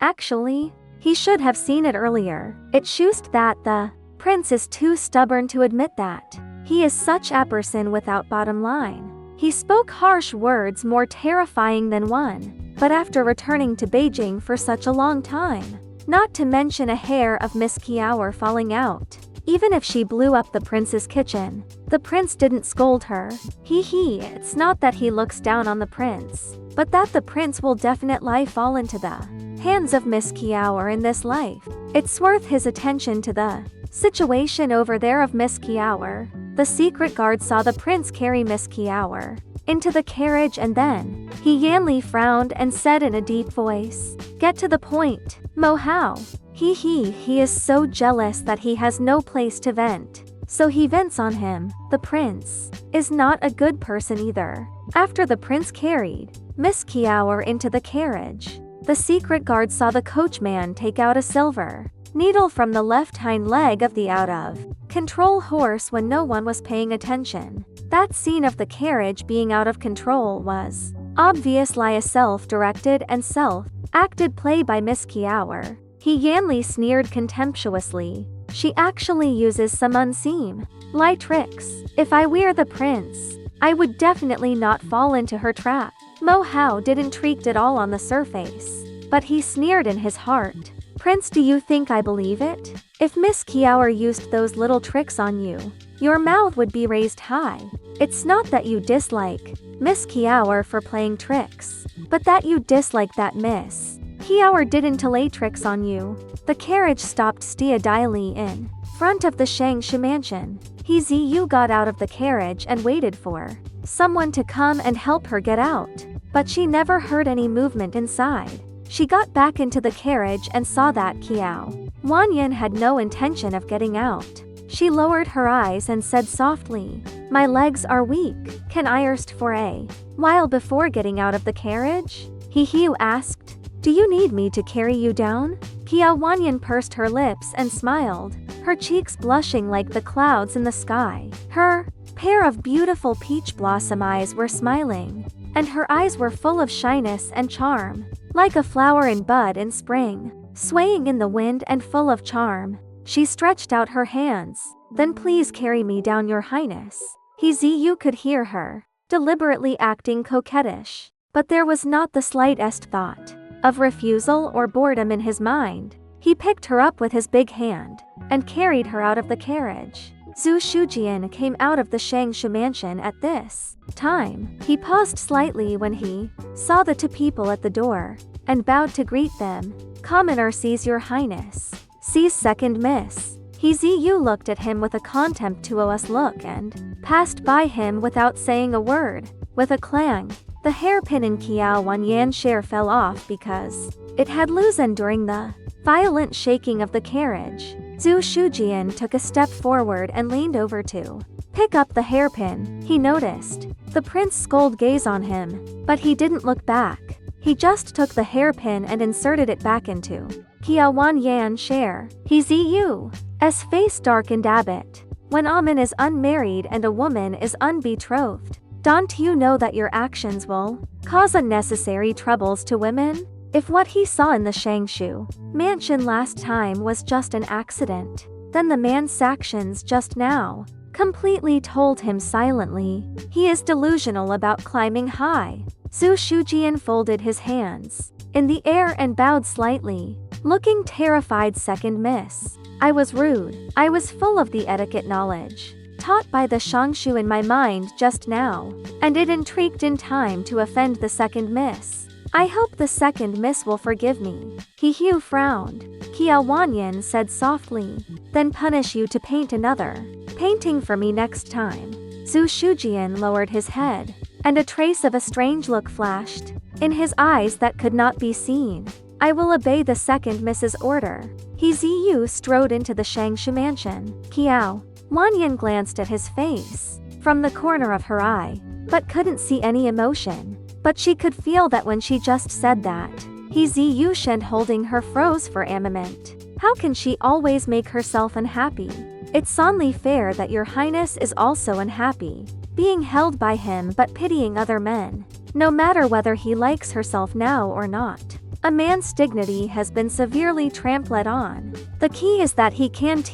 Actually, he should have seen it earlier. It's just that the prince is too stubborn to admit that. He is such a person without bottom line. He spoke harsh words more terrifying than one, but after returning to Beijing for such a long time, not to mention a hair of Miss Kiao falling out. Even if she blew up the prince's kitchen, the prince didn't scold her. It's not that he looks down on the prince, but that the prince will definitely fall into the hands of Miss Kiao in this life. It's worth his attention to the situation over there of Miss Kiao. The secret guard saw the prince carry Miss Kiao into the carriage, and then he yanly frowned and said in a deep voice, "Get to the point, Mo Hao." He is so jealous that he has no place to vent, so he vents on him. The prince is not a good person either. After the prince carried Miss Kiao into the carriage, the secret guard saw the coachman take out a silver needle from the left hind leg of the out-of-control horse when no one was paying attention. That scene of the carriage being out of control was obviously a self-directed and self-acted play by Miss Kiao. He yanly sneered contemptuously. She actually uses some unseen light tricks. If I were the prince, I would definitely not fall into her trap. Mo Hao didn't intrigued at all on the surface, but he sneered in his heart. Prince, do you think I believe it? If Miss Kiao used those little tricks on you, your mouth would be raised high. It's not that you dislike Miss Kiao for playing tricks, but that you dislike that Miss Kiao didn't lay tricks on you. The carriage stopped steadily in front of the Shangshu mansion. Ziyu got out of the carriage and waited for someone to come and help her get out, but she never heard any movement inside. She got back into the carriage and saw that Kiao Wanyan had no intention of getting out. She lowered her eyes and said softly, "My legs are weak, can I rest for a while before getting out of the carriage?" He asked, "Do you need me to carry you down?" Kiao Wanyan pursed her lips and smiled, her cheeks blushing like the clouds in the sky. Her pair of beautiful peach blossom eyes were smiling, and her eyes were full of shyness and charm, like a flower in bud in spring, swaying in the wind and full of charm. She stretched out her hands. "Then please carry me down, your highness." Ziyu could hear her, deliberately acting coquettish, but there was not the slightest thought of refusal or boredom in his mind. He picked her up with his big hand and carried her out of the carriage. Zhu Shujian came out of the Shangshu mansion at this time. He paused slightly when he saw the two people at the door and bowed to greet them. "Commoner sees your highness. Sees second miss." Ziyu looked at him with a contemptuous look and passed by him without saying a word. With a clang, the hairpin in Kiao Wanyan's chair fell off because it had loosened during the violent shaking of the carriage. Zhu Shujian took a step forward and leaned over to pick up the hairpin. He noticed the prince's cold gaze on him, but he didn't look back. He just took the hairpin and inserted it back into Kiao Wanyan's chair. Ziyu's face darkened a bit. When a man is unmarried and a woman is unbetrothed, don't you know that your actions will cause unnecessary troubles to women? If what he saw in the Shangshu mansion last time was just an accident, then the man's actions just now completely told him silently he is delusional about climbing high. Zhu Shujian folded his hands in the air and bowed slightly, looking terrified. "Second miss. I was rude. I was full of the etiquette knowledge taught by the Shangshu in my mind just now, and it intrigued in time to offend the second miss. I hope the second miss will forgive me." He frowned. Kiao Wanyan said softly, "Then punish you to paint another painting for me next time." Zhu Shujian lowered his head, and a trace of a strange look flashed in his eyes that could not be seen. "I will obey the second miss's order." Ziyu strode into the Shangshu mansion. Kiao Wanyan glanced at his face from the corner of her eye, but couldn't see any emotion. But she could feel that when she just said that. Ziyu Shen holding her froze for a moment. How can she always make herself unhappy? It's only fair that your highness is also unhappy, being held by him but pitying other men, no matter whether he likes herself now or not. A man's dignity has been severely trampled on. The key is that he can't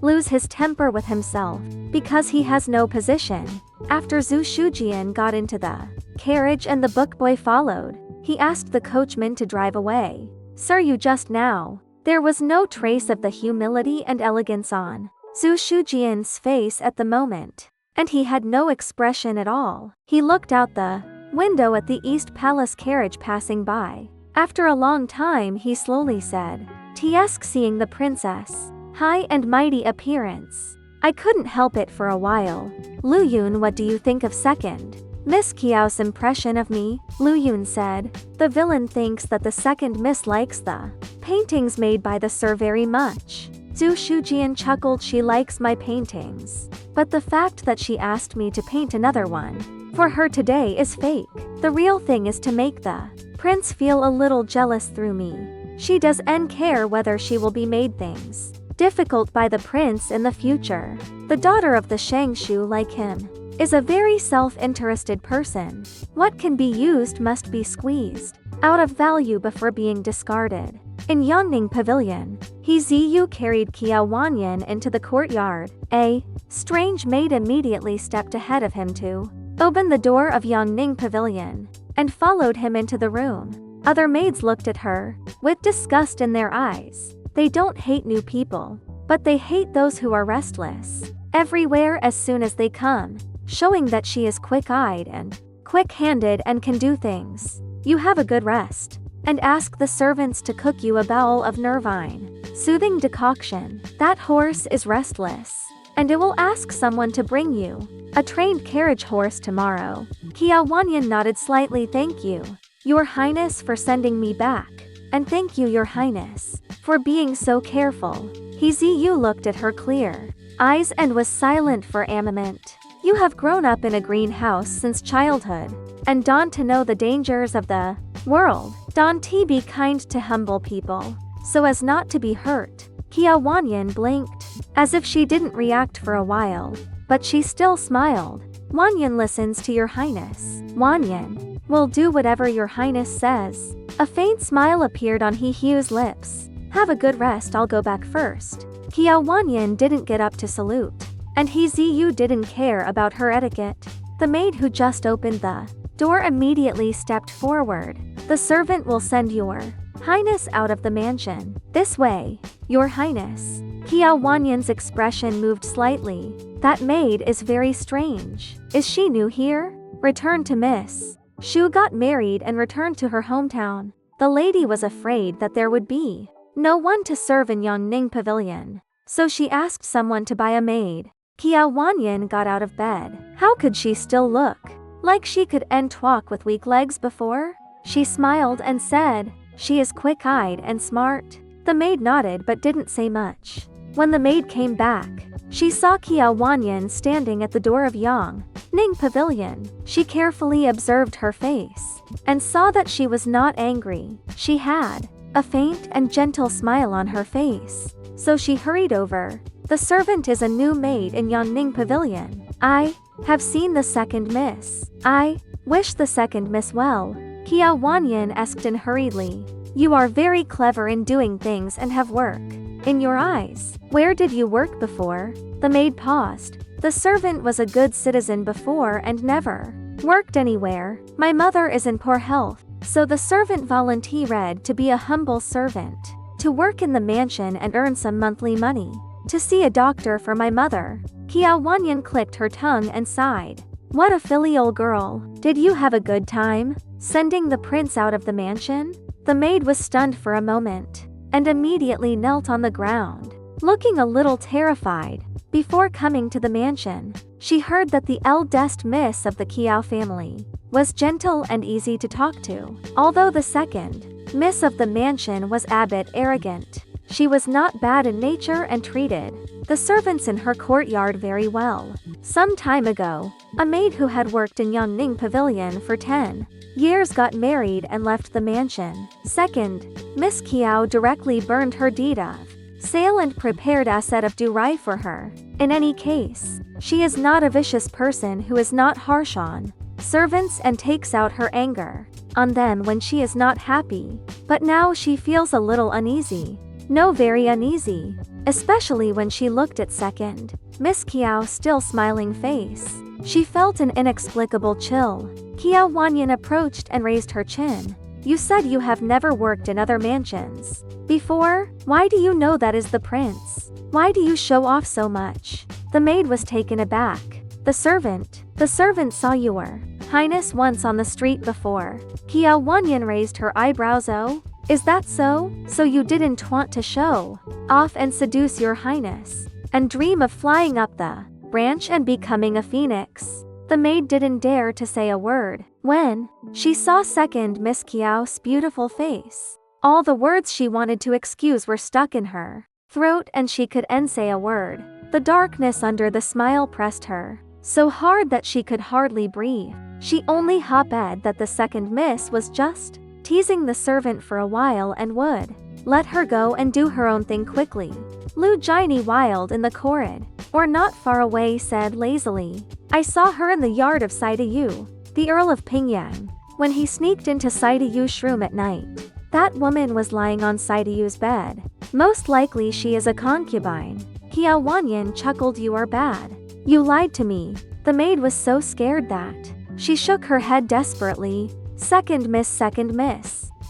lose his temper with himself, because he has no position. After Zhu Shujian got into the carriage and the bookboy followed, he asked the coachman to drive away. "Sir, you just now." There was no trace of the humility and elegance on Zhu Shujian's face at the moment, and he had no expression at all. He looked out the window at the East Palace carriage passing by. After a long time he slowly said, "Tsk, seeing the princess' high and mighty appearance, I couldn't help it for a while. Lu Yun, what do you think of second Miss Kiao's impression of me?" Lu Yun said, "The villain thinks that the second miss likes the paintings made by the sir very much." Zhu Shujian chuckled, "She likes my paintings, but the fact that she asked me to paint another one for her today is fake. The real thing is to make the prince feel a little jealous through me. She doesn't care whether she will be made things difficult by the prince in the future. The daughter of the Shangshu, like him, is a very self-interested person. What can be used must be squeezed out of value before being discarded." In Yangning Pavilion, He Ziyu carried Kia Wanyan into the courtyard. A strange maid immediately stepped ahead of him to open the door of Yangning Pavilion, and followed him into the room. Other maids looked at her with disgust in their eyes. They don't hate new people, but they hate those who are restless everywhere as soon as they come, showing that she is quick-eyed and quick-handed and can do things. "You have a good rest, and ask the servants to cook you a bowl of nervine soothing decoction. That horse is restless, and it will ask someone to bring you a trained carriage horse tomorrow." Kia Wanyan nodded slightly. "Thank you, Your Highness, for sending me back, and thank you, Your Highness, for being so careful." He Ziyu looked at her clear eyes and was silent for a moment. "You have grown up in a greenhouse since childhood, and dawned to know the dangers of the world. Dawned to be kind to humble people, so as not to be hurt." Kia Wanyan blinked, as if she didn't react for a while, but she still smiled. "Wanyan listens to Your Highness." "Wanyan will do whatever Your Highness says." A faint smile appeared on He Hu's lips. "Have a good rest, I'll go back first." Kia Wanyan didn't get up to salute, and He Ziyu didn't care about her etiquette. The maid who just opened the door immediately stepped forward. "The servant will send Your Highness out of the mansion. This way, Your Highness." Kia Wanyan's expression moved slightly. "That maid is very strange. Is she new here?" Returned to Miss Shu, got married and returned to her hometown. The lady was afraid that there would be no one to serve in Yangning Pavilion, so she asked someone to buy a maid. Kia Wanyan got out of bed. How could she still look like she could walk with weak legs before? She smiled and said, "She is quick-eyed and smart." The maid nodded but didn't say much. When the maid came back, she saw Kia Wanyan standing at the door of Yangning Pavilion. She carefully observed her face, and saw that she was not angry. She had a faint and gentle smile on her face, so she hurried over. "The servant is a new maid in Yangning Pavilion. I have seen the second miss. I wish the second miss well." Kia Wanyan asked in hurriedly, "You are very clever in doing things and have work in your eyes. Where did you work before?" The maid paused. "The servant was a good citizen before and never worked anywhere. My mother is in poor health, so the servant volunteered to be a humble servant, to work in the mansion and earn some monthly money, to see a doctor for my mother." Kia Wanyan clicked her tongue and sighed. "What a filial girl. Did you have a good time sending the prince out of the mansion?" The maid was stunned for a moment, and immediately knelt on the ground, looking a little terrified. Before coming to the mansion, she heard that the eldest miss of the Kiao family was gentle and easy to talk to, although the second miss of the mansion was a bit arrogant. She was not bad in nature and treated the servants in her courtyard very well. Some time ago, a maid who had worked in Yangning Pavilion for 10 years got married and left the mansion. Second, Miss Kiao directly burned her deed of sale and prepared a set of do-rai for her. In any case, she is not a vicious person who is not harsh on servants and takes out her anger on them when she is not happy. But now she feels a little uneasy. No, very uneasy. Especially when she looked at second Miss Kiao's still smiling face. She felt an inexplicable chill. Kiao Wanyan approached and raised her chin. You said you have never worked in other mansions before? Why do you know that is the prince? Why do you show off so much? The maid was taken aback. The servant saw your highness once on the street before. Kiao Wanyan raised her eyebrows. Oh, is that so? So you didn't want to show off and seduce your highness and dream of flying up the branch and becoming a phoenix? The maid didn't dare to say a word when she saw second Miss Kiao's beautiful face. All the words she wanted to excuse were stuck in her throat and she couldn't say a word. The darkness under the smile pressed her so hard that she could hardly breathe. She only hoped that the second miss was just teasing the servant for a while and would let her go and do her own thing quickly. Lu Jini Wild in the corridor, or not far away, said lazily, I saw her in the yard of Saida Yu, the Earl of Pingyang, when he sneaked into Saida Yu's room at night. That woman was lying on Saida Yu's bed. Most likely she is a concubine. Kiao Wanyan chuckled. You are bad. You lied to me. The maid was so scared that she shook her head desperately. Second miss.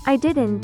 I didn't.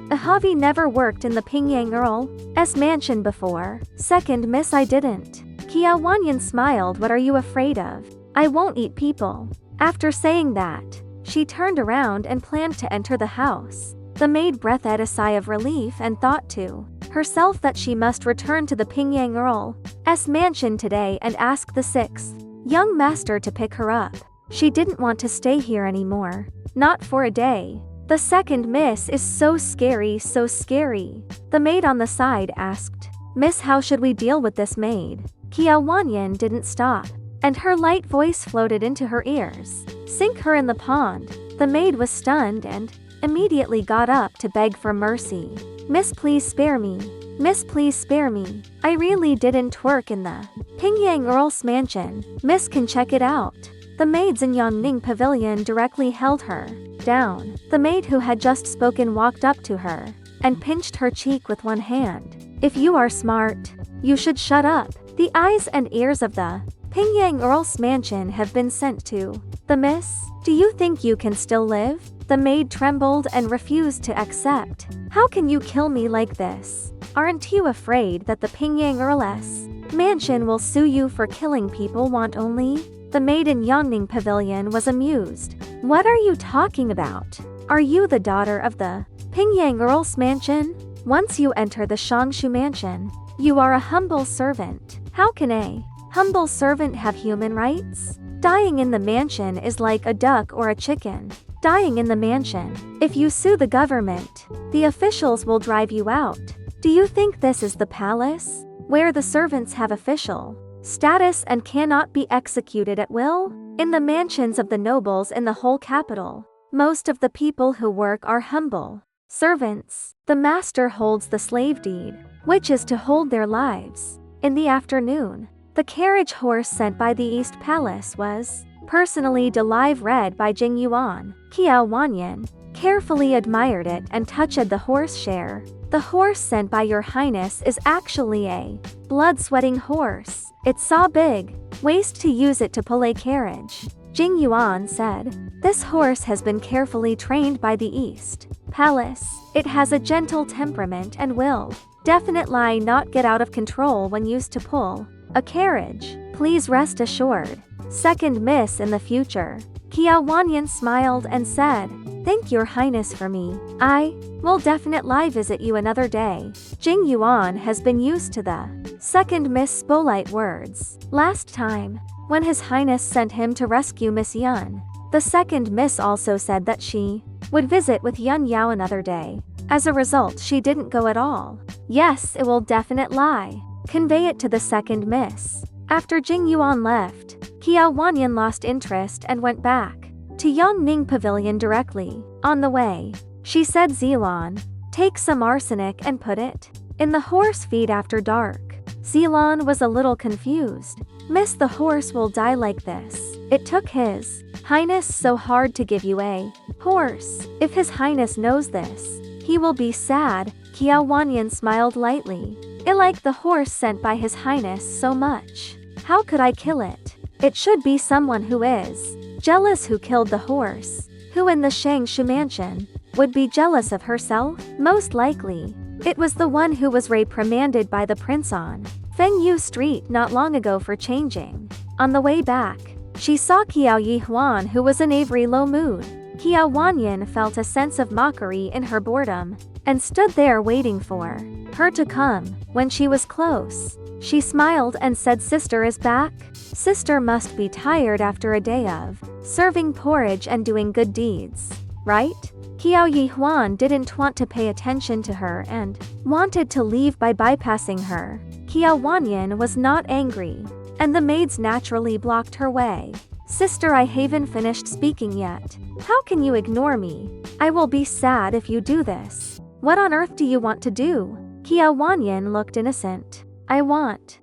Ahavi never worked in the Pingyang Earl's mansion before. Second miss, I didn't. Kiao Wanyan smiled. What are you afraid of? I won't eat people. After saying that, she turned around and planned to enter the house. The maid breathed a sigh of relief and thought to herself that she must return to the Pingyang Earl's mansion today and ask the sixth young master to pick her up. She didn't want to stay here anymore. Not for a day. The second miss is so scary, so scary. The maid on the side asked, Miss, how should we deal with this maid? Kiao Wanyan didn't stop, and her light voice floated into her ears. Sink her in the pond. The maid was stunned and immediately got up to beg for mercy. Miss, please spare me. Miss, please spare me. I really didn't work in the Pingyang Earl's mansion. Miss can check it out. The maids in Yongning Pavilion directly held her down. The maid who had just spoken walked up to her and pinched her cheek with one hand. If you are smart, you should shut up. The eyes and ears of the Pingyang Earl's mansion have been sent to the miss. Do you think you can still live? The maid trembled and refused to accept. How can you kill me like this? Aren't you afraid that the Pingyang Earl's mansion will sue you for killing people? Want only? The maid in Yongning Pavilion was amused. What are you talking about? Are you the daughter of the Pingyang Earl's mansion? Once you enter the Shangshu mansion, you are a humble servant. How can a humble servant have human rights? Dying in the mansion is like a duck or a chicken dying in the mansion. If you sue the government, the officials will drive you out. Do you think this is the palace, where the servants have official status and cannot be executed at will? In the mansions of the nobles in the whole capital, most of the people who work are humble servants. The master holds the slave deed, which is to hold their lives. In the afternoon, the carriage horse sent by the East Palace was personally live read by Jing Yuan. Kiao Wanyan carefully admired it and touched the horse share. The horse sent by your highness is actually a blood-sweating horse. It's so big, waste to use it to pull a carriage. Jing Yuan said, this horse has been carefully trained by the East Palace. It has a gentle temperament and will definitely not get out of control when used to pull a carriage. Please rest assured. Second miss in the future. Kiao Wanyan smiled and said, thank your highness for me. I will definitely visit you another day. Jing Yuan has been used to the second miss polite words. Last time, when his highness sent him to rescue Miss Yun, the second miss also said that she would visit with Yun Yao another day. As a result, she didn't go at all. Yes, it will definitely convey it to the second miss. After Jing Yuan left, Kiao Wanyan lost interest and went back to Yongning Pavilion directly. On the way, she said, Zilon, take some arsenic and put it in the horse feed after dark. Ceylon was a little confused. Miss, the horse will die like this. It took His Highness so hard to give you a horse. If His Highness knows this, he will be sad. Qiao Wanyan smiled lightly. I like the horse sent by His Highness so much. How could I kill it? It should be someone who is jealous who killed the horse. Who in the Shangshu mansion would be jealous of herself? Most likely, it was the one who was reprimanded by the prince on Fengyu Street not long ago for changing. On the way back, she saw Qiao Yihuan, who was in a very low mood. Qiao Wanyan felt a sense of mockery in her boredom, and stood there waiting for her to come. When she was close, she smiled and said, "Sister is back? Sister must be tired after a day of serving porridge and doing good deeds, right?" Qiao Yihuan didn't want to pay attention to her and wanted to leave by bypassing her. Qiao Wanyan was not angry, and the maids naturally blocked her way. "Sister, I haven't finished speaking yet. How can you ignore me? I will be sad if you do this. What on earth do you want to do?" Qiao Wanyan looked innocent. I want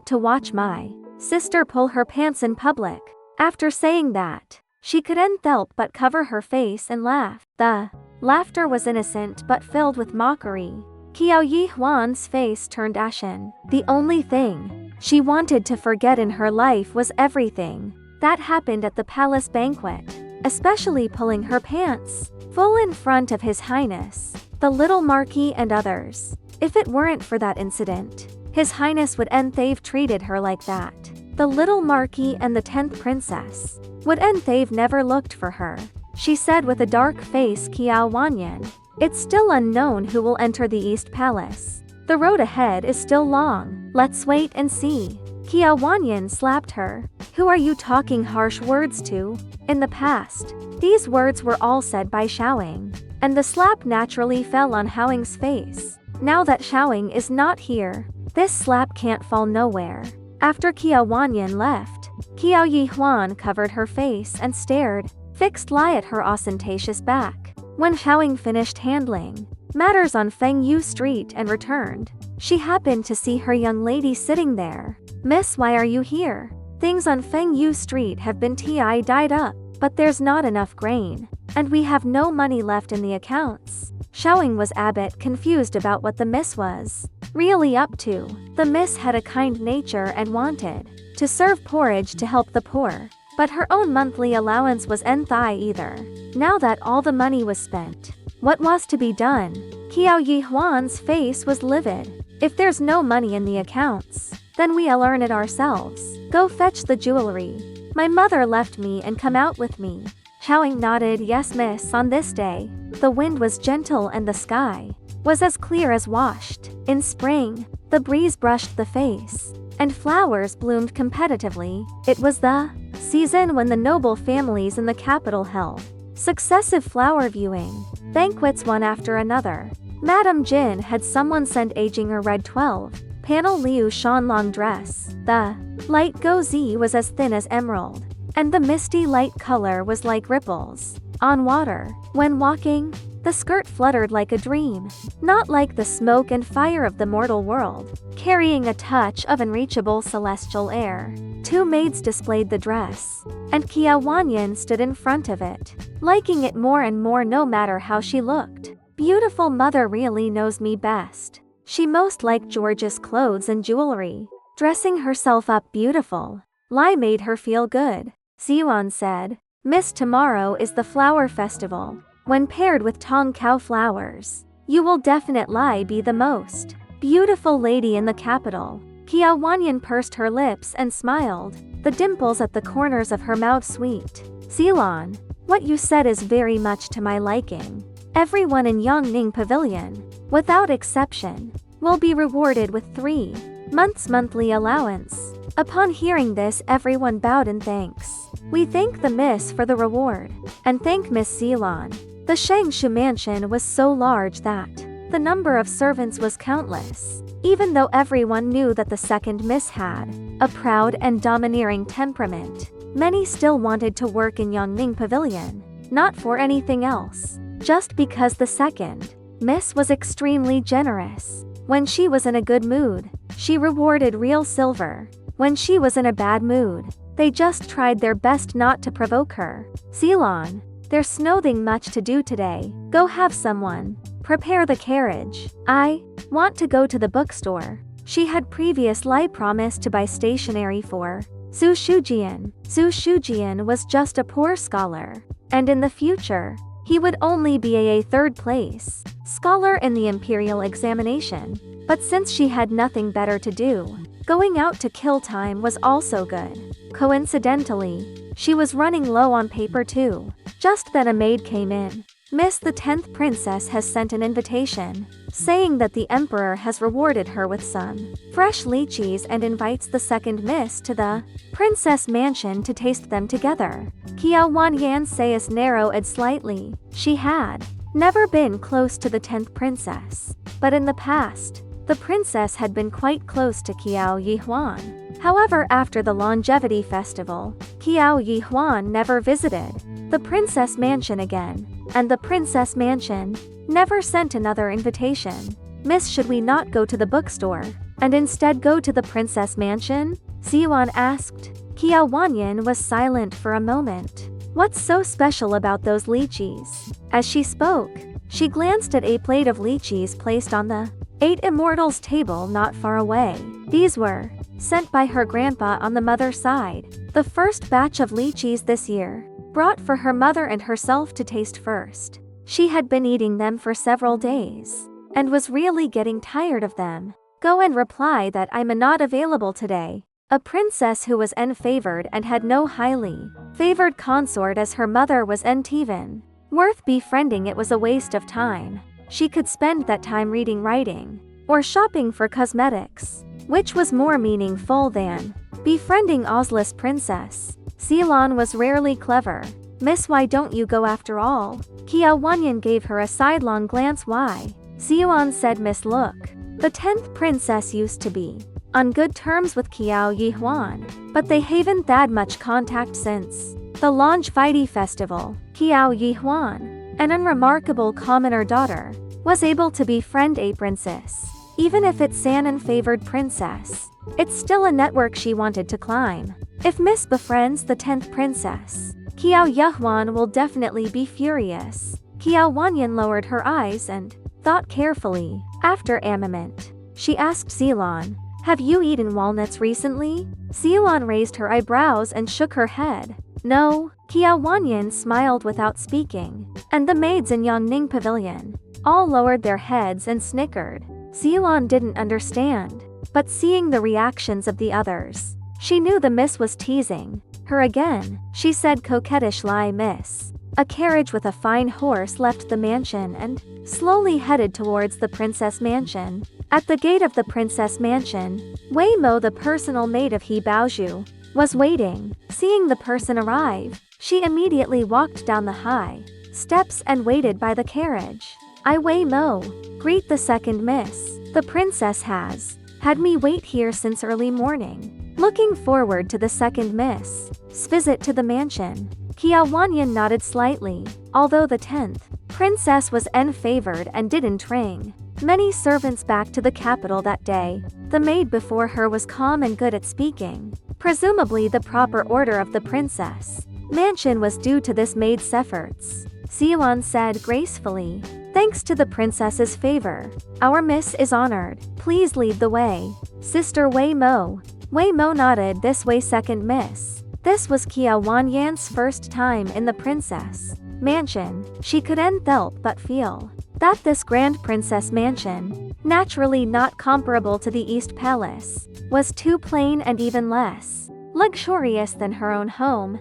to watch my sister pull her pants in public." After saying that, she couldn't help but cover her face and laugh. The laughter was innocent but filled with mockery. Qiao Yihuan's face turned ashen. The only thing she wanted to forget in her life was everything that happened at the palace banquet, especially pulling her pants, full in front of His Highness, the little Marquis and others. If it weren't for that incident, His Highness wouldn't have treated her like that. The little Marquis and the 10th princess wouldn't have never looked for her. She said with a dark face, "Qiao Wanyan, it's still unknown who will enter the East Palace. The road ahead is still long. Let's wait and see." Qiao Wanyan slapped her. "Who are you talking harsh words to?" In the past, these words were all said by Xiaoying, and the slap naturally fell on Haoying's face. Now that Xiaoying is not here, this slap can't fall nowhere. After Qiao Wanyan left, Qiao Yihuan covered her face and stared, fixed lie at her ostentatious back. When Xiaoying finished handling matters on Fengyu Street and returned, she happened to see her young lady sitting there. "Miss, why are you here? Things on Fengyu Street have been tied up, but there's not enough grain, and we have no money left in the accounts." Xiaoying was a bit confused about what the miss was really up to. The miss had a kind nature and wanted to serve porridge to help the poor, but her own monthly allowance was nthai either. Now that all the money was spent, what was to be done? Qiao Yihuan's face was livid. "If there's no money in the accounts, then we'll earn it ourselves. Go fetch the jewelry. My mother left me and come out with me." Xiaoying nodded. "Yes, miss." On this day, the wind was gentle and the sky was as clear as washed. In spring, the breeze brushed the face, and flowers bloomed competitively. It was the season when the noble families in the capital held successive flower viewing banquets one after another. Madame Jin had someone sent aging a red 12-panel Liu Shan long dress. The light gauze was as thin as emerald, and the misty light color was like ripples on water. When walking, the skirt fluttered like a dream, not like the smoke and fire of the mortal world, carrying a touch of unreachable celestial air. Two maids displayed the dress, and Qiao Wanyan stood in front of it, liking it more and more no matter how she looked. "Beautiful mother really knows me best. She most liked gorgeous clothes and jewelry. Dressing herself up beautiful. Lai made her feel good." Ziyuan said, "Miss, tomorrow is the flower festival. When paired with Tong Kao flowers, you will definitely be the most beautiful lady in the capital." Qiao Wanyan pursed her lips and smiled, the dimples at the corners of her mouth sweet. "Zilon, what you said is very much to my liking. Everyone in Yongning Pavilion, without exception, will be rewarded with 3 months' monthly allowance." Upon hearing this, everyone bowed in thanks. "We thank the miss for the reward, and thank Miss Zilon." The Shangshu mansion was so large that the number of servants was countless. Even though everyone knew that the second miss had a proud and domineering temperament, many still wanted to work in Yongning Pavilion, not for anything else, just because the second miss was extremely generous. When she was in a good mood, She rewarded real silver. When she was in a bad mood, they just tried their best not to provoke her. Ceylon, there's nothing much to do today. Go have someone prepare the carriage. I want to go to the bookstore. She had previously promised to buy stationery for Zhu Shujian. Zhu Shujian was just a poor scholar, and in the future, he would only be a third place scholar in the imperial examination. But since she had nothing better to do, going out to kill time was also good. Coincidentally, she was running low on paper too. Just then a maid came in. Miss, the 10th princess has sent an invitation, saying that the emperor has rewarded her with some fresh lychees and invites the second miss to the princess mansion to taste them together. Qiao Wanyan says narrowed slightly. She had never been close to the 10th princess, but in the past, the princess had been quite close to Qiao Yihuan. However, after the longevity festival, Qiao Yihuan never visited the princess mansion again, and the princess mansion never sent another invitation. Miss, should we not go to the bookstore and instead go to the princess mansion? Ziyuan asked. Qiao Wanyan was silent for a moment. What's so special about those lychees? As she spoke, she glanced at a plate of lychees placed on the 8 Immortals table not far away. These were sent by her grandpa on the mother's side. The first batch of lychees this year, brought for her mother and herself to taste first. She had been eating them for several days, and was really getting tired of them. Go and reply that I'm not available today. A princess who was unfavored and had no highly favored consort as her mother was even worth befriending. It was a waste of time. She could spend that time reading, writing, or shopping for cosmetics, which was more meaningful than befriending Ozla's princess. Ceylon was rarely clever. Miss, why don't you go after all? Qiao Wanyan gave her a sidelong glance. Why? Ceylon said, Miss, look. The 10th princess used to be on good terms with Qiao Yihuan, but they haven't had much contact since the longevity festival. Qiao Yihuan, an unremarkable commoner daughter, was able to befriend a princess. Even if it's an unfavored princess, it's still a network she wanted to climb. If Miss befriends the 10th princess, Qiao Yihuan will definitely be furious. Qiao Wanyan lowered her eyes and thought carefully. After a moment, she asked Ceylon, have you eaten walnuts recently? Ceylon raised her eyebrows and shook her head. No. Qiao Wanyan smiled without speaking, and the maids in Yangning Pavilion all lowered their heads and snickered. Ceylon didn't understand, but seeing the reactions of the others, she knew the miss was teasing her again. She said coquettishly, Miss. A carriage with a fine horse left the mansion and slowly headed towards the princess mansion. At the gate of the princess mansion, Wei Mo, the personal maid of He Baozhu, was waiting. Seeing the person arrive, she immediately walked down the high steps and waited by the carriage. I, Wei Mo, greet the second miss. The princess has had me wait here since early morning. Looking forward to the second miss' visit to the mansion. Qiao Wanyan nodded slightly. Although the 10th princess was unfavored and didn't ring many servants back to the capital that day, the maid before her was calm and good at speaking. Presumably the proper order of the princess mansion was due to this maid's efforts. Ceylon said gracefully, thanks to the princess's favor, our miss is honored. Please lead the way. Sister Wei Mo. Wei Mo nodded. This way, second miss. This was Qiao Wanyan's first time in the princess mansion. She couldn't help but feel that this grand princess mansion, naturally not comparable to the East Palace, was too plain and even less luxurious than her own home.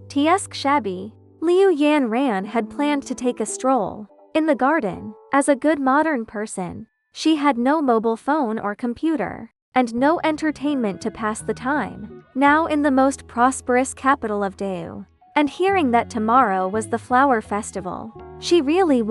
Tsk shabby. Liu Yanran had planned to take a stroll in the garden. As a good modern person, she had no mobile phone or computer, and no entertainment to pass the time. Now in the most prosperous capital of Deu, and hearing that tomorrow was the flower festival, she really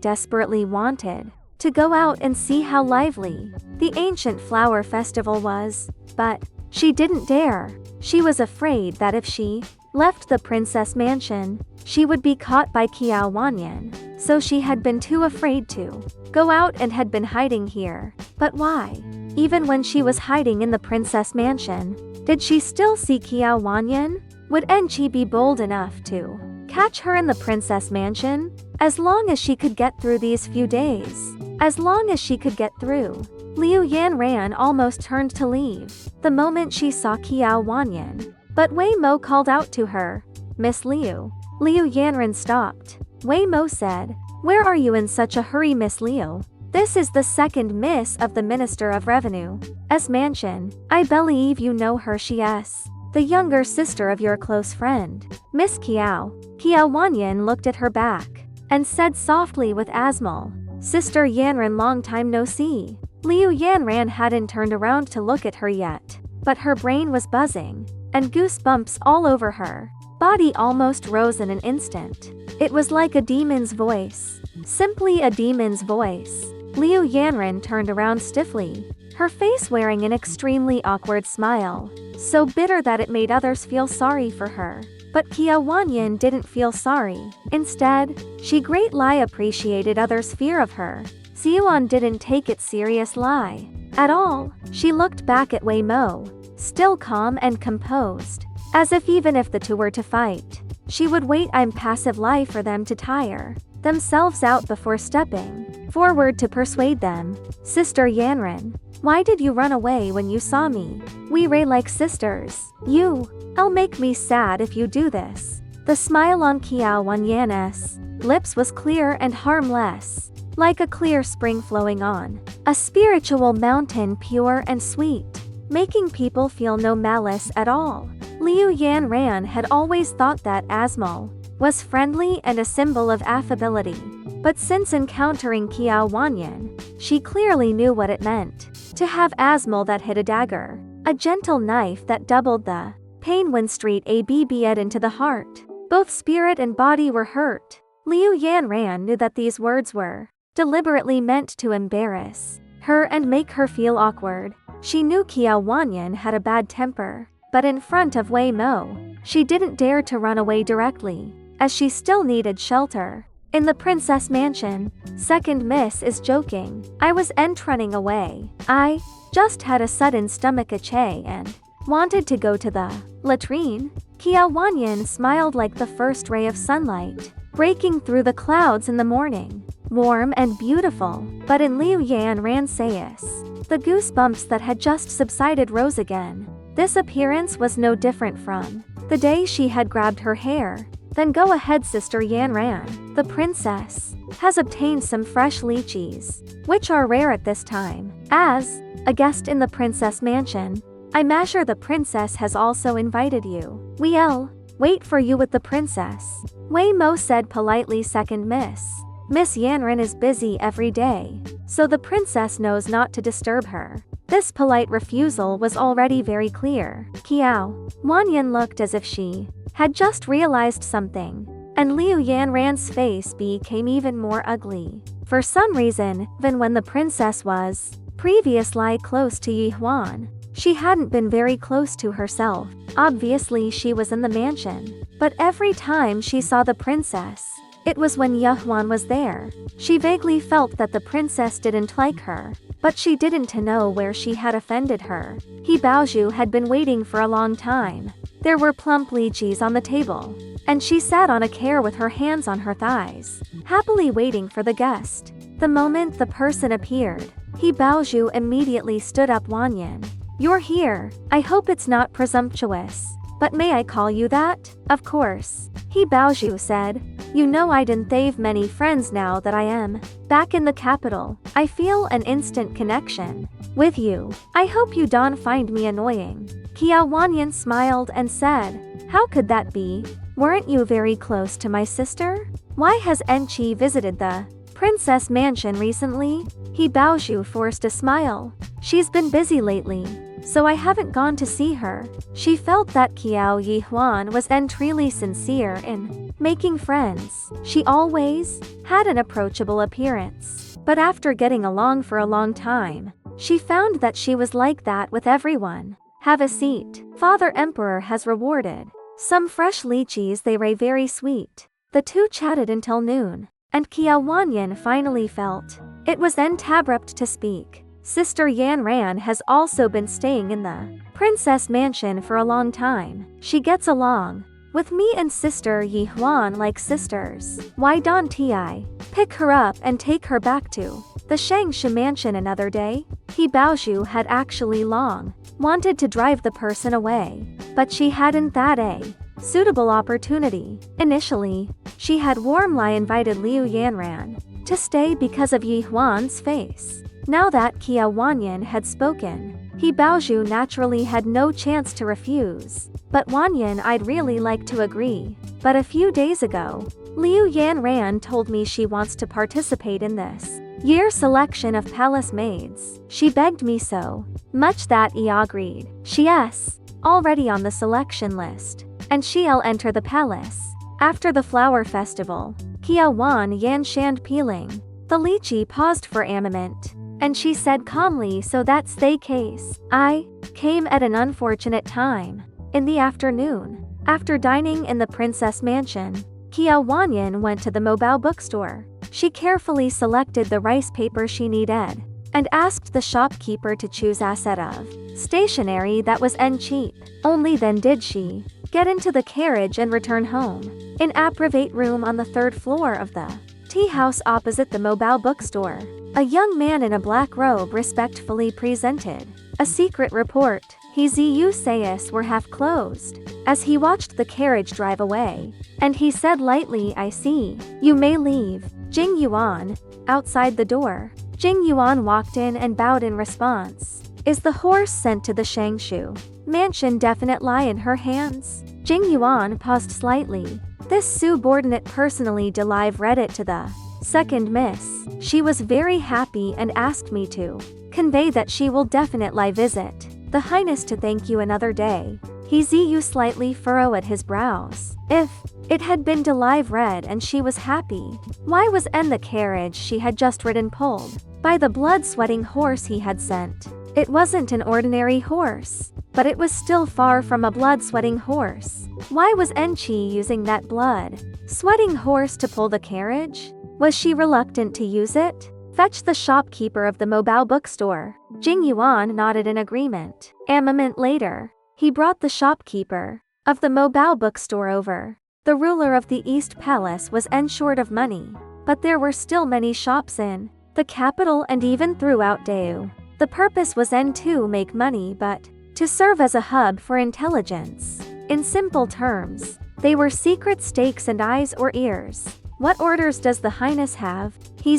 desperately wanted, to go out and see how lively the ancient flower festival was, but she didn't dare. She was afraid that if she left the princess mansion, she would be caught by Qiao Wanyan, so she had been too afraid to go out and had been hiding here. But why? Even when she was hiding in the princess mansion, did she still see Qiao Wanyan? Would Enchi be bold enough to catch her in the princess mansion? As long as she could get through these few days. As long as she could get through. Liu Yanran almost turned to leave the moment she saw Qiao Wanyan. But Wei Mo called out to her, "Miss Liu." Liu Yanran stopped. Wei Mo said, "Where are you in such a hurry, Miss Liu? This is the second miss of the Minister of Revenue's mansion. I believe you know her. She is the younger sister of your close friend, Miss Qiao." Qiao Wanyan looked at her back and said softly with Asmal, "Sister Yanran, long time no see." Liu Yanran hadn't turned around to look at her yet, but her brain was buzzing, and goosebumps all over her body almost rose in an instant. It was like a demon's voice. Simply a demon's voice. Liu Yanran turned around stiffly, her face wearing an extremely awkward smile, so bitter that it made others feel sorry for her. But Qiao Wanyan didn't feel sorry. Instead, she greatly appreciated others' fear of her. Xiuan didn't take it serious lie at all. She looked back at Wei Mo, still calm and composed, as if even if the two were to fight, she would wait impassive lie for them to tire themselves out before stepping forward to persuade them. "Sister Yanran, why did you run away when you saw me? We ray like sisters. You'll make me sad if you do this." The smile on Qiao Wanyan's lips was clear and harmless, like a clear spring flowing on a spiritual mountain, pure and sweet, making people feel no malice at all. Liu Yanran had always thought that Asmal was friendly and a symbol of affability, but since encountering Qiao Wanyan, she clearly knew what it meant to have Asmal that hid a dagger, a gentle knife that doubled the pain when Street Abbed into the heart. Both spirit and body were hurt. Liu Yanran knew that these words were deliberately meant to embarrass her and make her feel awkward. She knew Qiao Wanyan had a bad temper, but in front of Wei Mo, she didn't dare to run away directly, as she still needed shelter. In the princess mansion, second miss is joking. "I was running away. I just had a sudden stomachache and wanted to go to the latrine." Qiao Wanyan smiled like the first ray of sunlight, breaking through the clouds in the morning. Warm and beautiful, but in Liu Yanran's face, the goosebumps that had just subsided rose again. This appearance was no different from the day she had grabbed her hair. "Then go ahead, Sister Yanran. The princess has obtained some fresh lychees, which are rare at this time. As a guest in the princess mansion, I'm sure the princess has also invited you. We'll wait for you with the princess." Wei Mo said politely. "Second miss. Miss Yanran is busy every day, so the princess knows not to disturb her." This polite refusal was already very clear. Qiao Wanyan looked as if she had just realized something, and Liu Yanran's face became even more ugly. For some reason, even when the princess was previously close to Yi Huan, she hadn't been very close to herself. Obviously she was in the mansion, but every time she saw the princess, it was when Yi Huan was there. She vaguely felt that the princess didn't like her, but she didn't know where she had offended her. He Baozhu had been waiting for a long time. There were plump lychees on the table, and she sat on a chair with her hands on her thighs, happily waiting for the guest. The moment the person appeared, He Baozhu immediately stood up. "Wanyan, you're here. I hope it's not presumptuous, but may I call you that?" "Of course," He Baozhu said. "You know I didn't have many friends now that I am back in the capital. I feel an instant connection with you. I hope you don't find me annoying." Qiao Wanyan smiled and said, "How could that be? Weren't you very close to my sister? Why has Enchi visited the princess mansion recently?" He Baozhu forced a smile. "She's been busy lately, so I haven't gone to see her." She felt that Qiao Yihuan was truly sincere in making friends. She always had an approachable appearance, but after getting along for a long time, she found that she was like that with everyone. "Have a seat. Father Emperor has rewarded Some fresh lychees, they were very sweet. The two chatted until noon, and Kiao Wanyan finally felt it was then abrupt to speak. Sister Yan Ran has also been staying in the princess mansion for a long time. She gets along with me and Sister Yi Huan like sisters. Why don't I pick her up and take her back to the Shangshu mansion another day? He Baozhu had actually long wanted to drive the person away, but she hadn't that a suitable opportunity. Initially, she had warmly invited Liu Yanran to stay because of Yi Huan's face. Now that Kiao Wanyan had spoken, He Baozhu naturally had no chance to refuse. But Wanyan, I'd really like to agree. But a few days ago, Liu Yanran told me she wants to participate in this year's selection of palace maids. She begged me so much that I agreed. She's already on the selection list, and she'll enter the palace after the flower festival. Kiao Wan Yan Shand peeling the lychee paused for a moment, and she said calmly, so that's the case. I came at an unfortunate time. In the afternoon, after dining in the princess mansion, Kiao Wanyan went to the mobile bookstore. She carefully selected the rice paper she needed, and asked the shopkeeper to choose a set of stationery that was cheap. Only then did she get into the carriage and return home. In a private room on the third floor of the tea house opposite the mobile bookstore, a young man in a black robe respectfully presented a secret report. His eyes were half closed as he watched the carriage drive away, and he said lightly, I see. You may leave. Jing Yuan, outside the door. Jing Yuan walked in and bowed in response. Is the horse sent to the Shangshu mansion definitely in her hands? Jing Yuan paused slightly. This subordinate personally delive read it to the second miss. She was very happy and asked me to convey that she will definitely visit the Highness to thank you another day. He slightly furrowed his brows. If it had been delive read and she was happy, why was the carriage she had just ridden pulled by the blood-sweating horse he had sent? It wasn't an ordinary horse, but it was still far from a blood-sweating horse. Why was Enchi using that blood-sweating horse to pull the carriage? Was she reluctant to use it? Fetch the shopkeeper of the mobile bookstore. Jing Yuan nodded in agreement. A moment later, he brought the shopkeeper of the mobile bookstore over. The ruler of the East Palace was short of money, but there were still many shops in the capital and even throughout Deu. The purpose was to make money, but to serve as a hub for intelligence. In simple terms, they were secret stakes and eyes or ears. What orders does the Highness have? He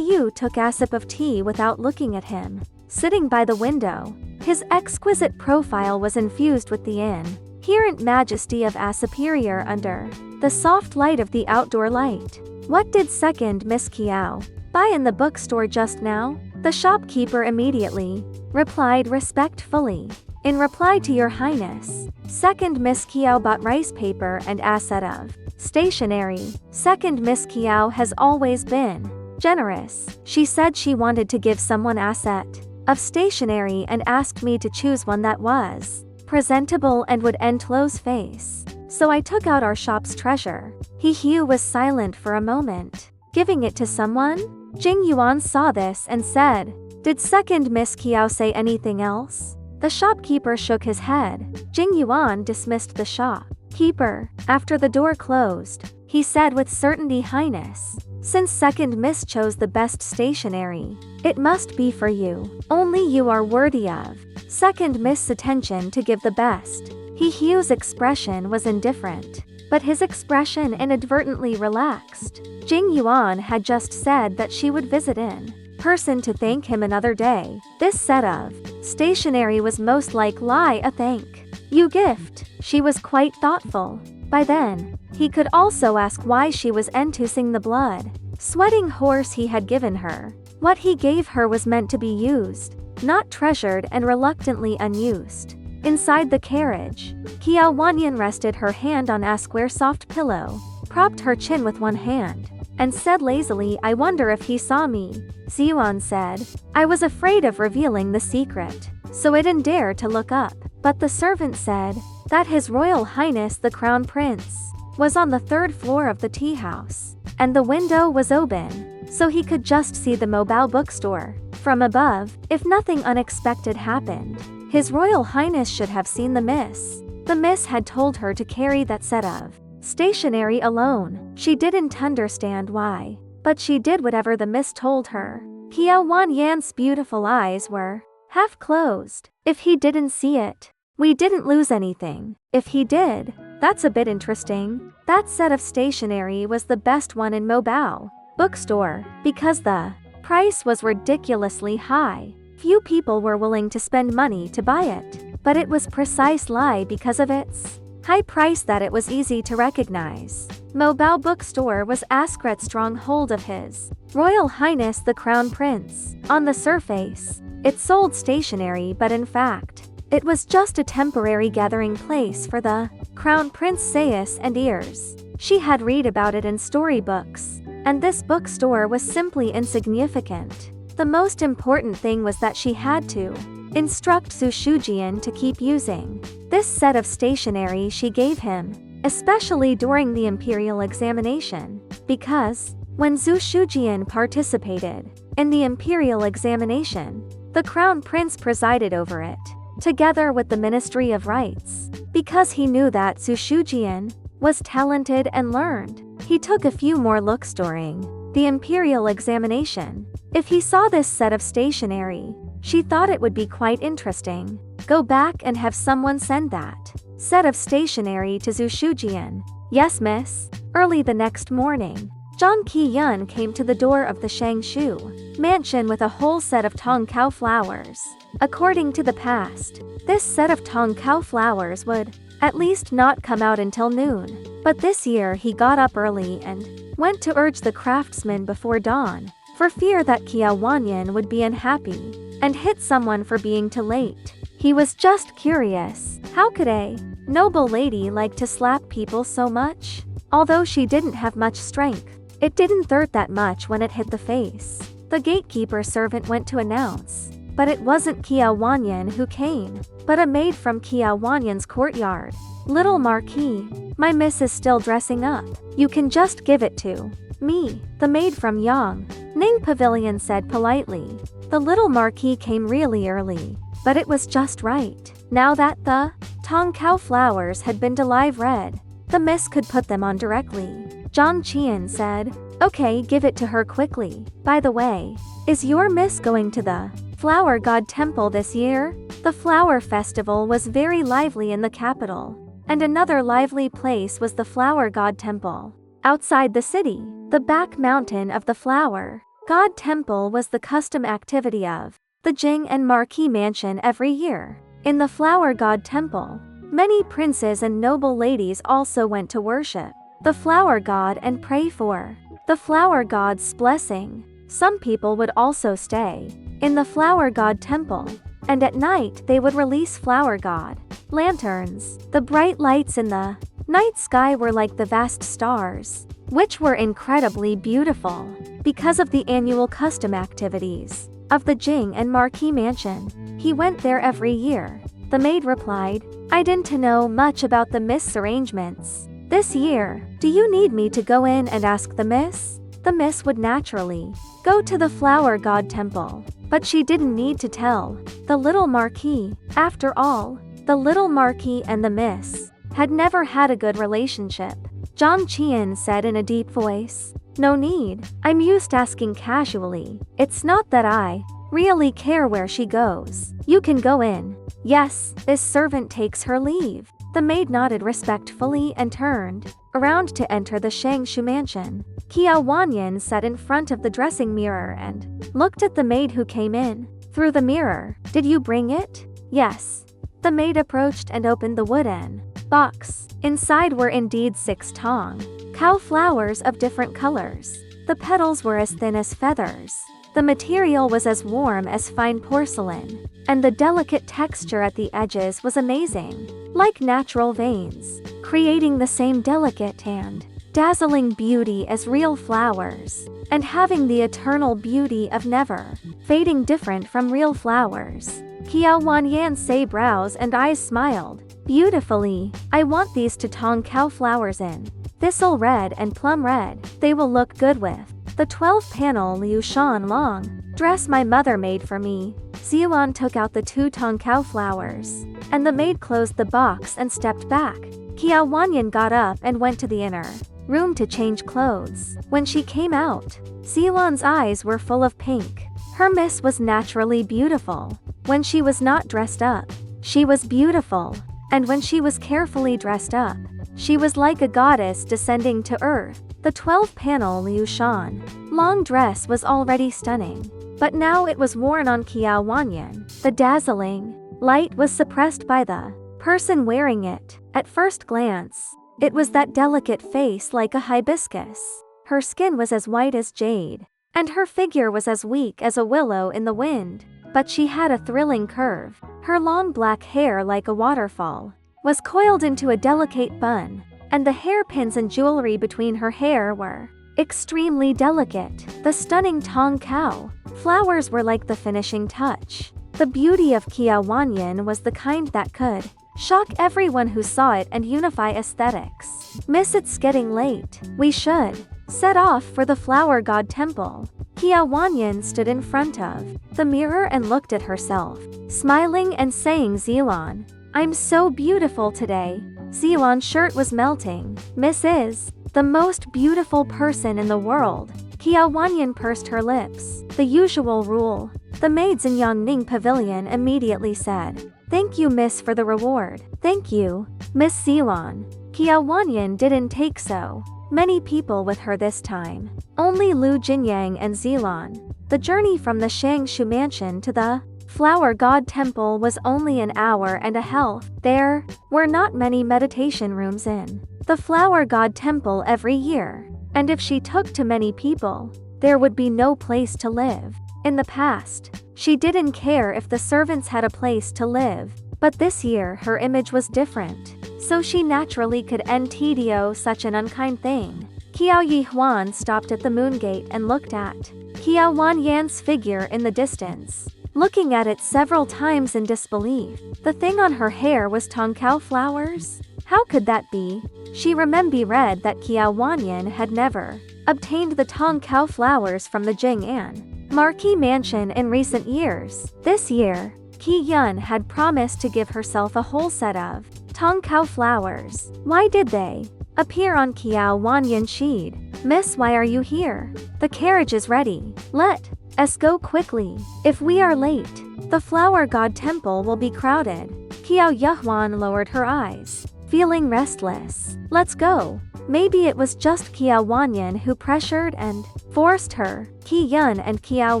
took a sip of tea without looking at him. Sitting by the window, his exquisite profile was infused with the inherent majesty of a superior under the soft light of the outdoor light. What did second Miss Kiao buy in the bookstore just now? The shopkeeper immediately replied respectfully. In reply to your Highness, second Miss Kiao bought rice paper and a set of stationery. Second Miss Kiao has always been generous. She said she wanted to give someone a set of stationery and asked me to choose one that was presentable and would close face. So I took out our shop's treasure. He was silent for a moment. Giving it to someone? Jing Yuan saw this and said, did second Miss Kiao say anything else? The shopkeeper shook his head. Jing Yuan dismissed the shopkeeper. After the door closed, he said with certainty, Highness, since second Miss chose the best stationery, it must be for you. Only you are worthy of second Miss' attention to give the best. Hugh's expression was indifferent, but his expression inadvertently relaxed. Jing Yuan had just said that she would visit in person to thank him another day. This set of stationery was most likely a thank you gift. She was quite thoughtful. By then, he could also ask why she was entusing the blood-sweating horse he had given her. What he gave her was meant to be used, not treasured and reluctantly unused. Inside the carriage, Kiao Wanyan rested her hand on a square soft pillow, propped her chin with one hand, and said lazily, I wonder if he saw me. Ziyuan said, I was afraid of revealing the secret, so I didn't dare to look up. But the servant said, that His Royal Highness the Crown Prince was on the 3rd floor of the tea house, and the window was open, so he could just see the mobile bookstore from above. If nothing unexpected happened, His Royal Highness should have seen the miss. The miss had told her to carry that set of stationery alone. She didn't understand why, but she did whatever the miss told her. Qiao Wanyan's beautiful eyes were half closed. If he didn't see it, we didn't lose anything. If he did, that's a bit interesting. That set of stationery was the best one in Mobile bookstore, because the price was ridiculously high. Few people were willing to spend money to buy it, but it was precisely because of its high price that it was easy to recognize. Mobile bookstore was Askret's stronghold of His Royal Highness the Crown Prince. On the surface, it sold stationery, but in fact, it was just a temporary gathering place for the Crown Prince's eyes and ears. She had read about it in storybooks, and this bookstore was simply insignificant. The most important thing was that she had to instruct Zhu Shujian to keep using this set of stationery she gave him, especially during the imperial examination, because when Zhu Shujian participated in the imperial examination, the Crown Prince presided over it, together with the Ministry of Rights. Because he knew that Zhu Shujian was talented and learned, he took a few more looks during the imperial examination. If he saw this set of stationery, she thought it would be quite interesting. Go back and have someone send that set of stationery to Zhu Shujian. Yes, miss. Early the next morning, Zhang Qiyun came to the door of the Shangshu mansion with a whole set of tongkao flowers. According to the past, this set of tongkao flowers would at least not come out until noon. But this year he got up early and went to urge the craftsman before dawn, for fear that Qiao Wanyan would be unhappy and hit someone for being too late. He was just curious, how could a noble lady like to slap people so much? Although she didn't have much strength, it didn't hurt that much when it hit the face. The gatekeeper servant went to announce, but it wasn't Qiao Wanyan who came, but a maid from Qiao Wanyan's courtyard. Little Marquis, my miss is still dressing up. You can just give it to me. The maid from Yang Ning Pavilion said politely. The little Marquis came really early, but it was just right. Now that the tongkao flowers had been live read, the miss could put them on directly. Zhang Qian said, okay, give it to her quickly. By the way, is your miss going to the Flower God Temple this year? The flower festival was very lively in the capital, and another lively place was the Flower God Temple. Outside the city, the back mountain of the Flower God Temple was the custom activity of the Jing and Marquis Mansion every year. In the Flower God Temple, many princes and noble ladies also went to worship the Flower God and pray for the Flower God's blessing. Some people would also stay in the Flower God Temple, and at night they would release Flower God lanterns. The bright lights in the night sky were like the vast stars, which were incredibly beautiful because of the annual custom activities of the Jing and Marquis Mansion. He went there every year. The maid replied, I didn't know much about the miss arrangements this year. Do you need me to go in and ask the miss? The miss would naturally go to the Flower God Temple, but she didn't need to tell the little Marquis. After all, the little Marquis and the miss had never had a good relationship. Zhang Qian said in a deep voice, no need, I'm used to asking casually. It's not that I really care where she goes. You can go in. Yes, this servant takes her leave. The maid nodded respectfully and turned around to enter the Shangshu mansion. Qiao Wanyan sat in front of the dressing mirror and looked at the maid who came in through the mirror. Did you bring it? Yes. The maid approached and opened the wooden box. Inside were indeed 6 cow flowers of different colors. The petals were as thin as feathers. The material was as warm as fine porcelain, and the delicate texture at the edges was amazing, like natural veins, creating the same delicate and dazzling beauty as real flowers, and having the eternal beauty of never fading, different from real flowers. Qiao Wanyan's brows and eyes smiled. beautifully. I want these to tong cow flowers in thistle red and plum red. They will look good with the 12-panel Liu Shan long dress my mother made for me. Ziyuan took out the 2 tong cow flowers, and the maid closed the box and stepped back. Qiao Wanyan got up and went to the inner room to change clothes. When she came out, Ziyuan's eyes were full of pink. Her miss was naturally beautiful. When she was not dressed up, she was beautiful. And when she was carefully dressed up, she was like a goddess descending to earth. The 12-panel Liu Shan long dress was already stunning, but now it was worn on Qiao Wanyan. The dazzling light was suppressed by the person wearing it. At first glance, it was that delicate face like a hibiscus. Her skin was as white as jade, and her figure was as weak as a willow in the wind. But she had a thrilling curve. Her long black hair, like a waterfall, was coiled into a delicate bun, and the hairpins and jewelry between her hair were extremely delicate. The stunning tong cow flowers were like the finishing touch. The beauty of Qiao Wanyan was the kind that could shock everyone who saw it and unify aesthetics. Miss, it's getting late. We should set off for the flower god temple. Qiao Wanyan stood in front of the mirror and looked at herself, smiling and saying, Ziyuan, I'm so beautiful today. Ziyuan's shirt was melting. Miss is the most beautiful person in the world. Qiao Wanyan pursed her lips. The usual rule. The maids in Yangning Pavilion immediately said, Thank you, Miss, for the reward. Thank you, Miss Ziyuan. Qiao Wanyan didn't take so many people with her this time. Only Lu Jinyang and Ziyuan. The journey from the Shangshu mansion to the Flower God Temple was only an hour and a half. There were not many meditation rooms in the Flower God Temple every year, and if she took too many people, there would be no place to live. In the past, she didn't care if the servants had a place to live, but this year her image was different, so she naturally could NTDO such an unkind thing. Qiao Yihuan stopped at the moon gate and looked at Qiao Wanyan's figure in the distance, looking at it several times in disbelief. The thing on her hair was tongkao flowers? How could that be? She read that Qiao Wanyan had never obtained the tongkao flowers from the Jing'an Marquis Mansion in recent years. This year, Qi Yun had promised to give herself a whole set of tongkao flowers. Why did they appear on Qiao Wanyan's sheet? Miss, why are you here? The carriage is ready. Let us go quickly. If we are late, the Flower God Temple will be crowded. Qiao Yuhuan lowered her eyes, feeling restless. Let's go. Maybe it was just Qiao Wanyan who pressured and forced her. Qi Yun and Qiao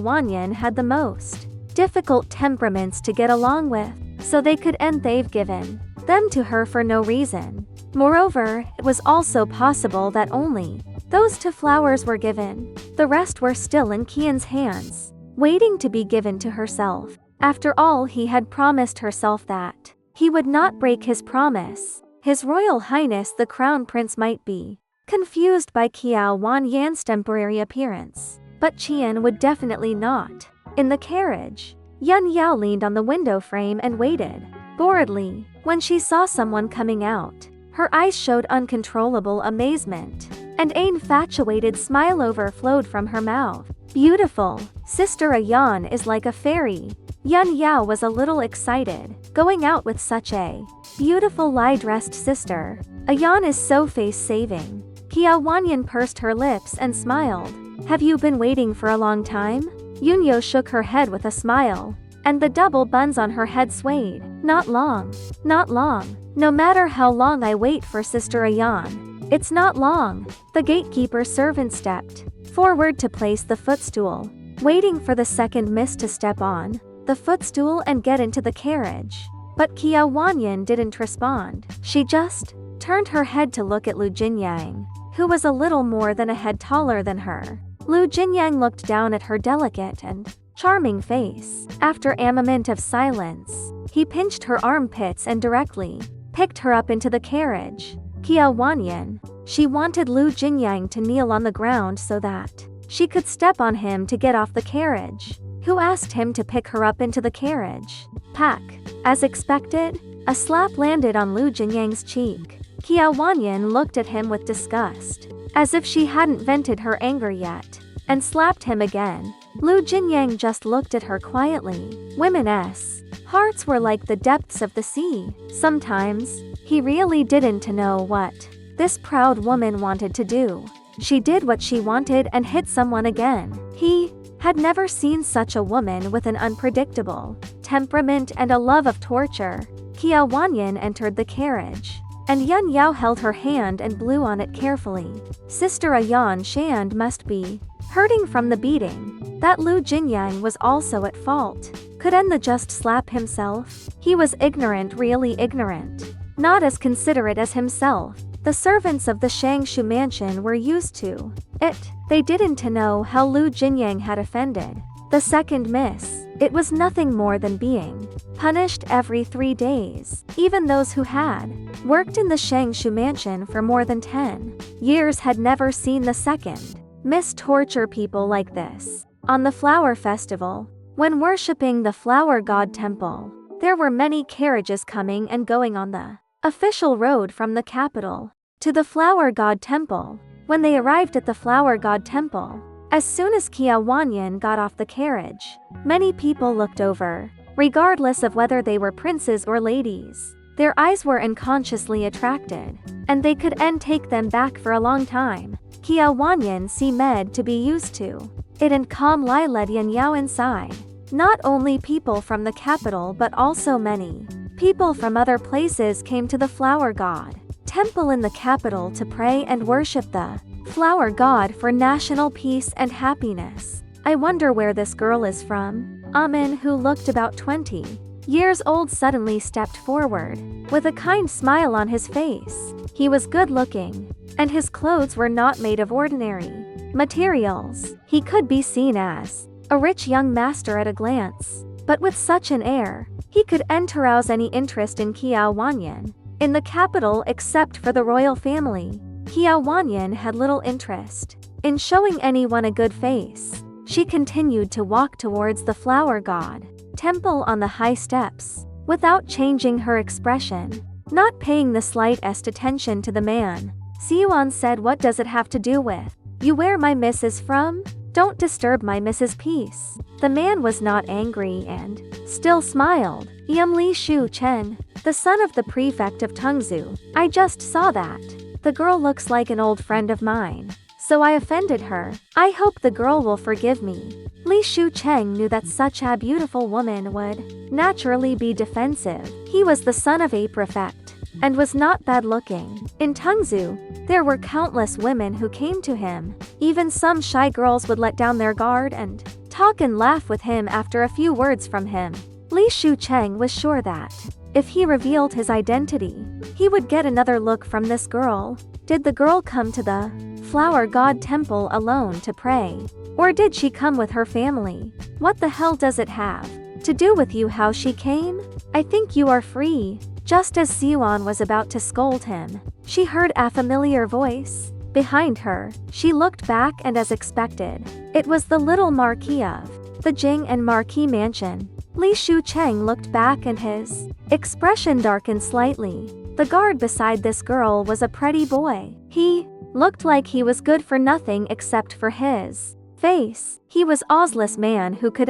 Wanyan had the most difficult temperaments to get along with, so they've given them to her for no reason. Moreover, it was also possible that only those 2 flowers were given. The rest were still in Qian's hands, waiting to be given to herself. After all, he had promised herself that he would not break his promise. His Royal Highness the Crown Prince might be confused by Qiao Wanyan's temporary appearance, but Qian would definitely not. In the carriage, Yun Yao leaned on the window frame and waited boredly. When she saw someone coming out, her eyes showed uncontrollable amazement, and an infatuated smile overflowed from her mouth. Beautiful. Sister Ayan is like a fairy. Yun Yao was a little excited, going out with such a beautiful lie-dressed sister. Ayan is so face-saving. Qiao Wanyan pursed her lips and smiled. Have you been waiting for a long time? Yunyo shook her head with a smile, and the double buns on her head swayed. Not long. Not long. No matter how long I wait for Sister Ayan, it's not long. The gatekeeper servant stepped forward to place the footstool, waiting for the second miss to step on the footstool and get into the carriage. But Qiao Wanyan didn't respond. She just turned her head to look at Lu Jinyang, who was a little more than a head taller than her. Lu Jinyang looked down at her delicate and charming face. After a moment of silence, he pinched her armpits and directly picked her up into the carriage. Qiao Wanyan, she wanted Lu Jinyang to kneel on the ground so that she could step on him to get off the carriage. Who asked him to pick her up into the carriage? Pack. As expected, A slap landed on Lu Jinyang's cheek. Qiao Wanyan looked at him with disgust, as if she hadn't vented her anger yet, and slapped him again. Lu Jinyang just looked at her quietly. Women's hearts were like the depths of the sea. Sometimes, he really didn't know what this proud woman wanted to do. She did what she wanted and hit someone again. He had never seen such a woman with an unpredictable temperament and a love of torture. Qiao Wanyan entered the carriage, and Yun Yao held her hand and blew on it carefully. Sister Ayan Shand must be hurting from the beating. That Lu Jinyang was also at fault. Could the just slap himself? He was ignorant, really ignorant. Not as considerate as himself. The servants of the Shangshu mansion were used to it. They didn't know how Lu Jinyang had offended. The second miss, it was nothing more than being punished every 3 days. Even those who had worked in the Shangshu mansion for more than 10 years had never seen the second miss torture people like this. On the flower festival, when worshipping the flower god temple, there were many carriages coming and going on the official road from the capital to the flower god temple. When they arrived at the flower god temple, as soon as Qiao Wanyan got off the carriage, many people looked over, regardless of whether they were princes or ladies. Their eyes were unconsciously attracted, and they could take them back for a long time. Qiao Wanyan seemed to be used to it, and calm Lai led Yan Yao inside. Not only people from the capital but also many people from other places came to the flower god temple in the capital to pray and worship the flower god for national peace and happiness. I wonder where this girl is from. Amin, who looked about 20 years old, suddenly stepped forward, with a kind smile on his face. He was good looking, and his clothes were not made of ordinary materials. He could be seen as a rich young master at a glance, but with such an air, he could arouse any interest in Qiao Wanyan in the capital except for the royal family. Qiao Wanyan had little interest in showing anyone a good face. She continued to walk towards the flower god temple on the high steps, without changing her expression, not paying the slightest attention to the man. Siyuan said, "What does it have to do with you where my miss is from? Don't disturb my miss's peace." The man was not angry and still smiled. Li Shu Chen, the son of the prefect of Tungzu. I just saw that. The girl looks like an old friend of mine, so I offended her. I hope the girl will forgive me. Li Shu Cheng knew that such a beautiful woman would naturally be defensive. He was the son of a prefect, and was not bad looking. In Tungzu, there were countless women who came to him. Even some shy girls would let down their guard and talk and laugh with him after a few words from him. Li Shu Cheng was sure that if he revealed his identity, he would get another look from this girl. Did the girl come to the flower god temple alone to pray? Or did she come with her family? What the hell does it have to do with you how she came? I think you are free. Just as Siyuan was about to scold him, she heard a familiar voice behind her. She looked back, and as expected, it was the little Marquis of the Jing and Marquis mansion. Li Shu Cheng looked back and his expression darkened slightly. The guard beside this girl was a pretty boy. He looked like he was good for nothing except for his face. He was Ozless man who could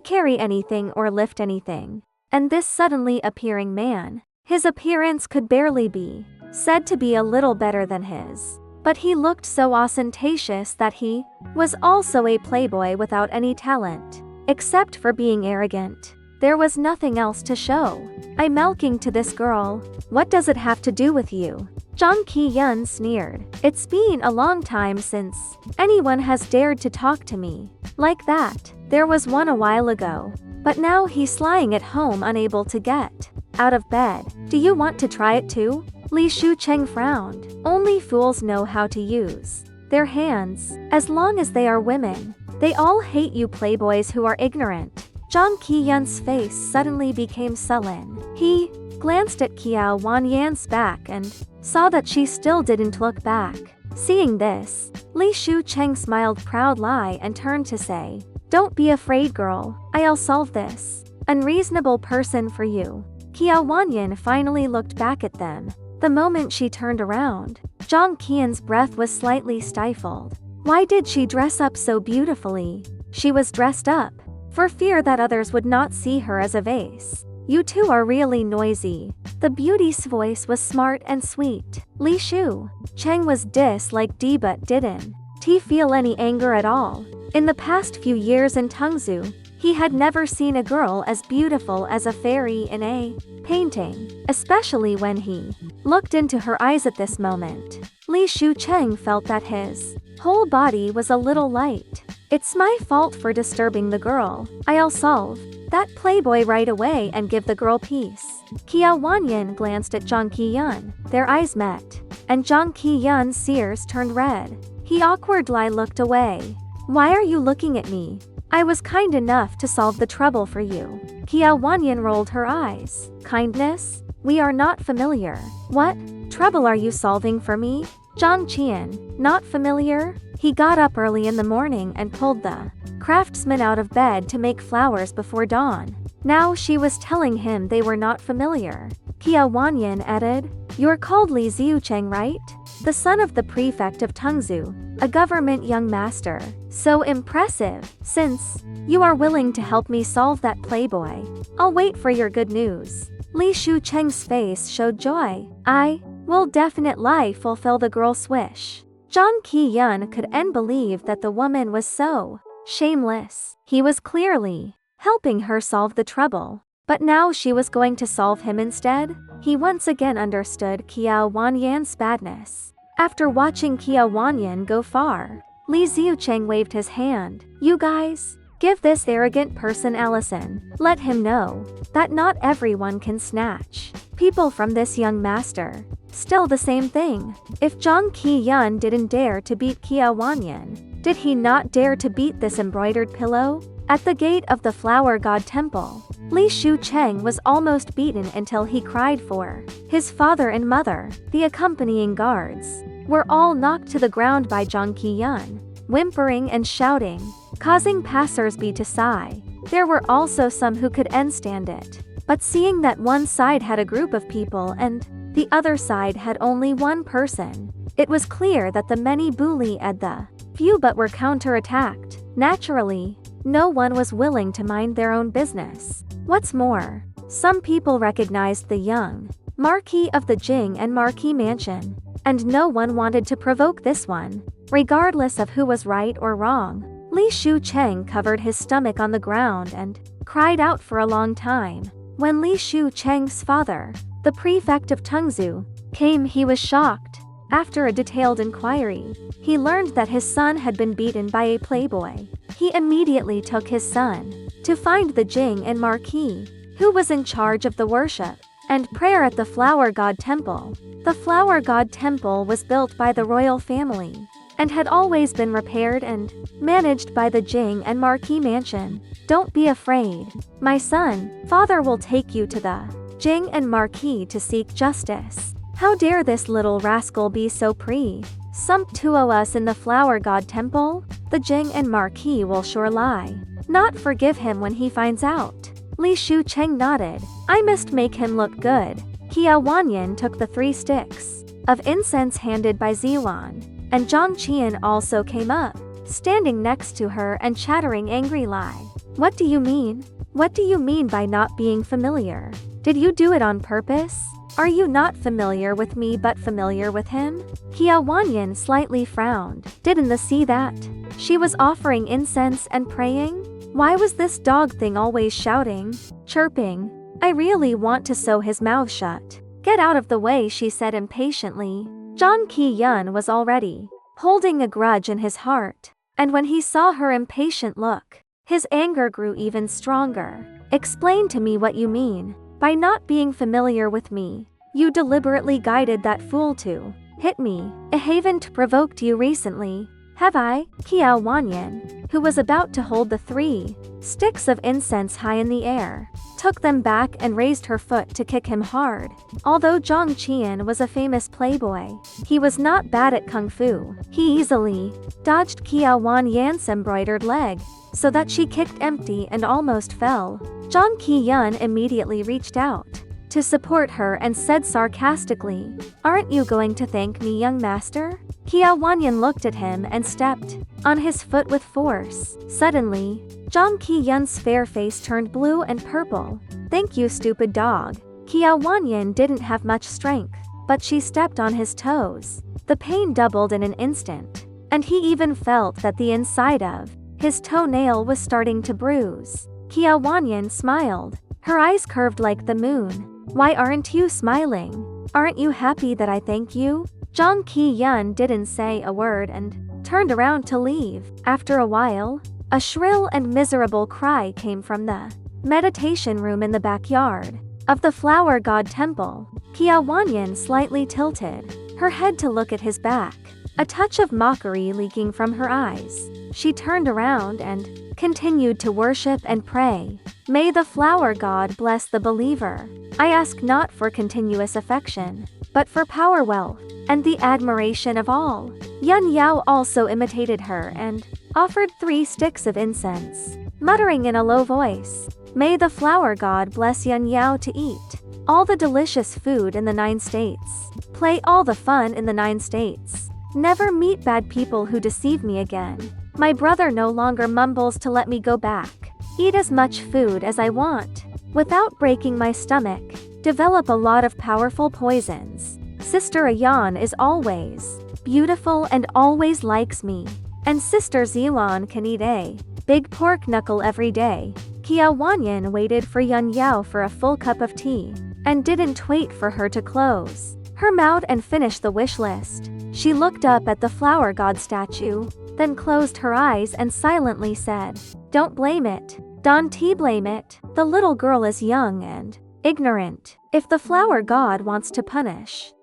carry anything or lift anything. And this suddenly appearing man, his appearance could barely be said to be a little better than his. But he looked so ostentatious that he was also a playboy without any talent, except for being arrogant. There was nothing else to show. I'm milking to this girl. What does it have to do with you? Zhang Qiyun sneered. It's been a long time since anyone has dared to talk to me like that. There was one a while ago, but now he's lying at home unable to get out of bed. Do you want to try it too? Li Shu Cheng frowned. Only fools know how to use their hands, as long as they are women. They all hate you playboys who are ignorant. Zhang Qiyun's face suddenly became sullen. He glanced at Qiao Wanyan's back and saw that she still didn't look back. Seeing this, Li Shu Cheng smiled proudly and turned to say, "Don't be afraid, girl. I'll solve this unreasonable person for you." Kia Wanyan finally looked back at them. The moment she turned around, Jong Kian's breath was slightly stifled. Why did she dress up so beautifully? She was dressed up for fear that others would not see her as a vase. You two are really noisy. The beauty's voice was smart and sweet. Li Shu Cheng was like D but didn't he feel any anger at all. In the past few years in Tungzu, he had never seen a girl as beautiful as a fairy in a painting, especially when he looked into her eyes at this moment. Li Shu Cheng felt that his whole body was a little light. It's my fault for disturbing the girl. I'll solve that playboy right away and give the girl peace. Kia Wanyan glanced at Jong Ki-yun. Their eyes met, and Jong Ki-yun's ears turned red. He awkwardly looked away. Why are you looking at me? I was kind enough to solve the trouble for you. Kia Wanyan rolled her eyes. Kindness? We are not familiar. What trouble are you solving for me? Zhang Qian, not familiar? He got up early in the morning and pulled the craftsman out of bed to make flowers before dawn. Now she was telling him they were not familiar. Kia Wanyan added, You're called Li Ziucheng, right? The son of the prefect of Tungzu, a government young master. So impressive. Since you are willing to help me solve that playboy, I'll wait for your good news. Li Shu Cheng's face showed joy. I will definitely fulfill the girl's wish. Zhang Ki-yun couldn't believe that the woman was so shameless. He was clearly helping her solve the trouble, but now she was going to solve him instead. He once again understood Kia Wanyan's badness. After watching Kia Wanyan go far, Li Ziucheng waved his hand. You guys, give this arrogant person a lesson. Let him know that not everyone can snatch people from this young master. Still the same thing. If Zhang Ki-yun didn't dare to beat Kia Wanyan, did he not dare to beat this embroidered pillow? At the gate of the Flower God Temple, Li Shu Cheng was almost beaten until he cried for his father and mother. The accompanying guards were all knocked to the ground by Zhang Ki-yun, whimpering and shouting, causing passers-by to sigh. There were also some who couldn't stand it. But seeing that one side had a group of people and the other side had only one person, it was clear that the many bullied the few but were counterattacked. Naturally, no one was willing to mind their own business. What's more, some people recognized the young Marquis of the Jing and Marquis Mansion, and no one wanted to provoke this one, regardless of who was right or wrong. Li Shu Cheng covered his stomach on the ground and cried out for a long time. When Li Shu Cheng's father, the prefect of Tungzu, came, he was shocked. After a detailed inquiry, he learned that his son had been beaten by a playboy. He immediately took his son to find the Jing and Marquis, who was in charge of the worship and prayer at the Flower God Temple. The Flower God Temple was built by the royal family and had always been repaired and managed by the Jing and Marquis Mansion. Don't be afraid, my son. Father will take you to the Jing and Marquis to seek justice. How dare this little rascal be so presumptuous in the Flower God Temple? The Jing and Marquis will surely not forgive him when he finds out. Li Shu Cheng nodded. I must make him look good. Kia Wanyan took the 3 sticks of incense handed by Ziwan, and Zhang Qian also came up, standing next to her and chattering angrily. What do you mean? What do you mean by not being familiar? Did you do it on purpose? Are you not familiar with me but familiar with him? Kia Wanyan slightly frowned. Didn't the see that? She was offering incense and praying? Why was this dog thing always shouting, chirping? I really want to sew his mouth shut. Get out of the way, she said impatiently. Zhang Ki-yun was already holding a grudge in his heart, and when he saw her impatient look, his anger grew even stronger. Explain to me what you mean. By not being familiar with me, you deliberately guided that fool to hit me. I haven't provoked you recently, have I? Kia Wanyan, who was about to hold the 3 sticks of incense high in the air, took them back and raised her foot to kick him hard. Although Zhang Qian was a famous playboy, he was not bad at kung fu. He easily dodged Kia Wanyan's embroidered leg, so that she kicked empty and almost fell. Zhang Ki-yun immediately reached out to to support her and said sarcastically, "Aren't you going to thank me, young master?" Qiao Wanyan looked at him and stepped on his foot with force. Suddenly, Zhang Qiyun's fair face turned blue and purple. "Thank you, stupid dog." Qiao Wanyan didn't have much strength, but she stepped on his toes. The pain doubled in an instant, and he even felt that the inside of his toenail was starting to bruise. Qiao Wanyan smiled, her eyes curved like the moon. "Why aren't you smiling? Aren't you happy that I thank you?" Zhang Qiyun didn't say a word and turned around to leave. After a while, a shrill and miserable cry came from the meditation room in the backyard of the flower god temple. Qiao Wanyan slightly tilted her head to look at his back, a touch of mockery leaking from her eyes. She turned around and continued to worship and pray. "May the flower god bless the believer. I ask not for continuous affection, but for power, wealth, and the admiration of all." Yun Yao also imitated her and offered 3 sticks of incense, muttering in a low voice, "May the flower god bless Yun Yao to eat all the delicious food in the 9 states, play all the fun in the 9 states, never meet bad people who deceive me again. My brother no longer mumbles to let me go back, eat as much food as I want, without breaking my stomach, develop a lot of powerful poisons. Sister Ayan is always beautiful and always likes me, and Sister Zilan can eat a big pork knuckle every day." Qiao Wanyan waited for Yun Yao for a full cup of tea, and didn't wait for her to close her mouth and finish the wish list. She looked up at the flower god statue, then closed her eyes and silently said, "Don't blame it. Don't blame it. The little girl is young and ignorant. If the flower god wants to punish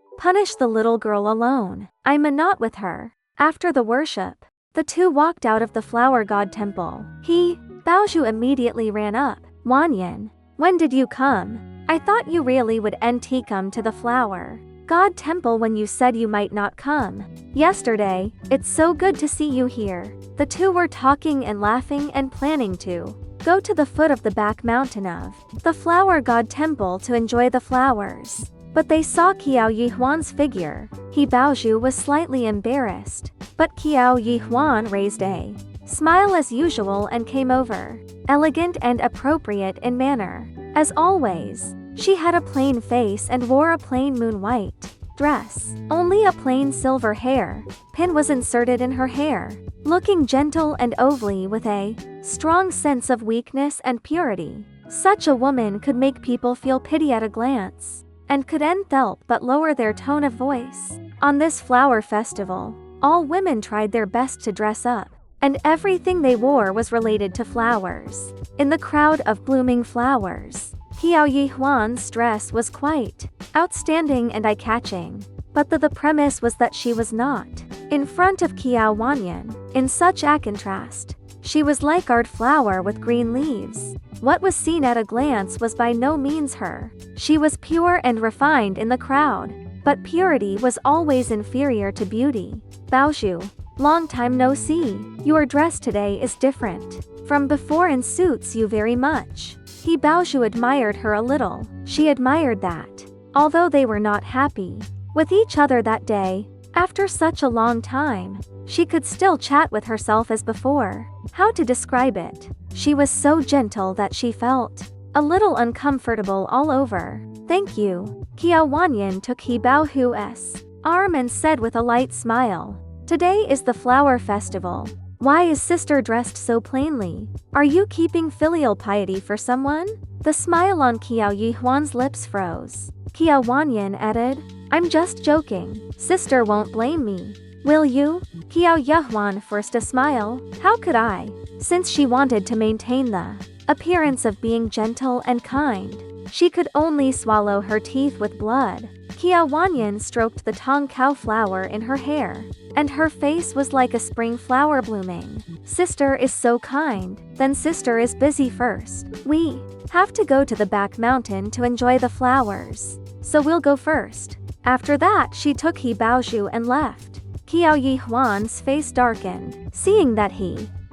the little girl alone. I'm not with her." After the worship, the two walked out of the flower god temple. Baozhu immediately ran up. "Wanyan, when did you come? I thought you really would come to the flower god temple when you said you might not come yesterday. It's so good to see you here." The two were talking and laughing and planning to go to the foot of the back mountain of the flower god temple to enjoy the flowers. But they saw Qiao Yihuan's figure. Baozhu was slightly embarrassed, but Qiao Yihuan raised a smile as usual and came over, elegant and appropriate in manner. As always, she had a plain face and wore a plain moon white dress. Only a plain silver hair pin was inserted in her hair, looking gentle and ovally with a strong sense of weakness and purity. Such a woman could make people feel pity at a glance, and couldn't help but lower their tone of voice. On this flower festival, all women tried their best to dress up, and everything they wore was related to flowers. In the crowd of blooming flowers, Qiao Yihuan's dress was quite outstanding and eye-catching, but the premise was that she was not in front of Qiao Wanyan. In such a contrast, she was like art flower with green leaves. What was seen at a glance was by no means her. She was pure and refined in the crowd, but purity was always inferior to beauty. "Baozhu, long time no see. Your dress today is different from before and suits you very much." Baozhu admired her a little. She admired that, although they were not happy with each other that day, after such a long time, she could still chat with herself as before. How to describe it? She was so gentle that she felt a little uncomfortable all over. "Thank you." Qiao Wanyan took Baozhu's arm and said with a light smile, "Today is the flower festival. Why is sister dressed so plainly? Are you keeping filial piety for someone?" The smile on Qiao Yihuan's lips froze. Qiao Wanyan added, "I'm just joking. Sister won't blame me. Will you?" Qiao Yihuan forced a smile. How could I? Since she wanted to maintain the appearance of being gentle and kind, she could only swallow her teeth with blood. Qiao Wanyan stroked the tong cow flower in her hair, and her face was like a spring flower blooming. "Sister is so kind." "Then sister is busy first. We have to go to the back mountain to enjoy the flowers, so we'll go first." After that she took Baozhu and left. Qiao Yihuan's face darkened, seeing that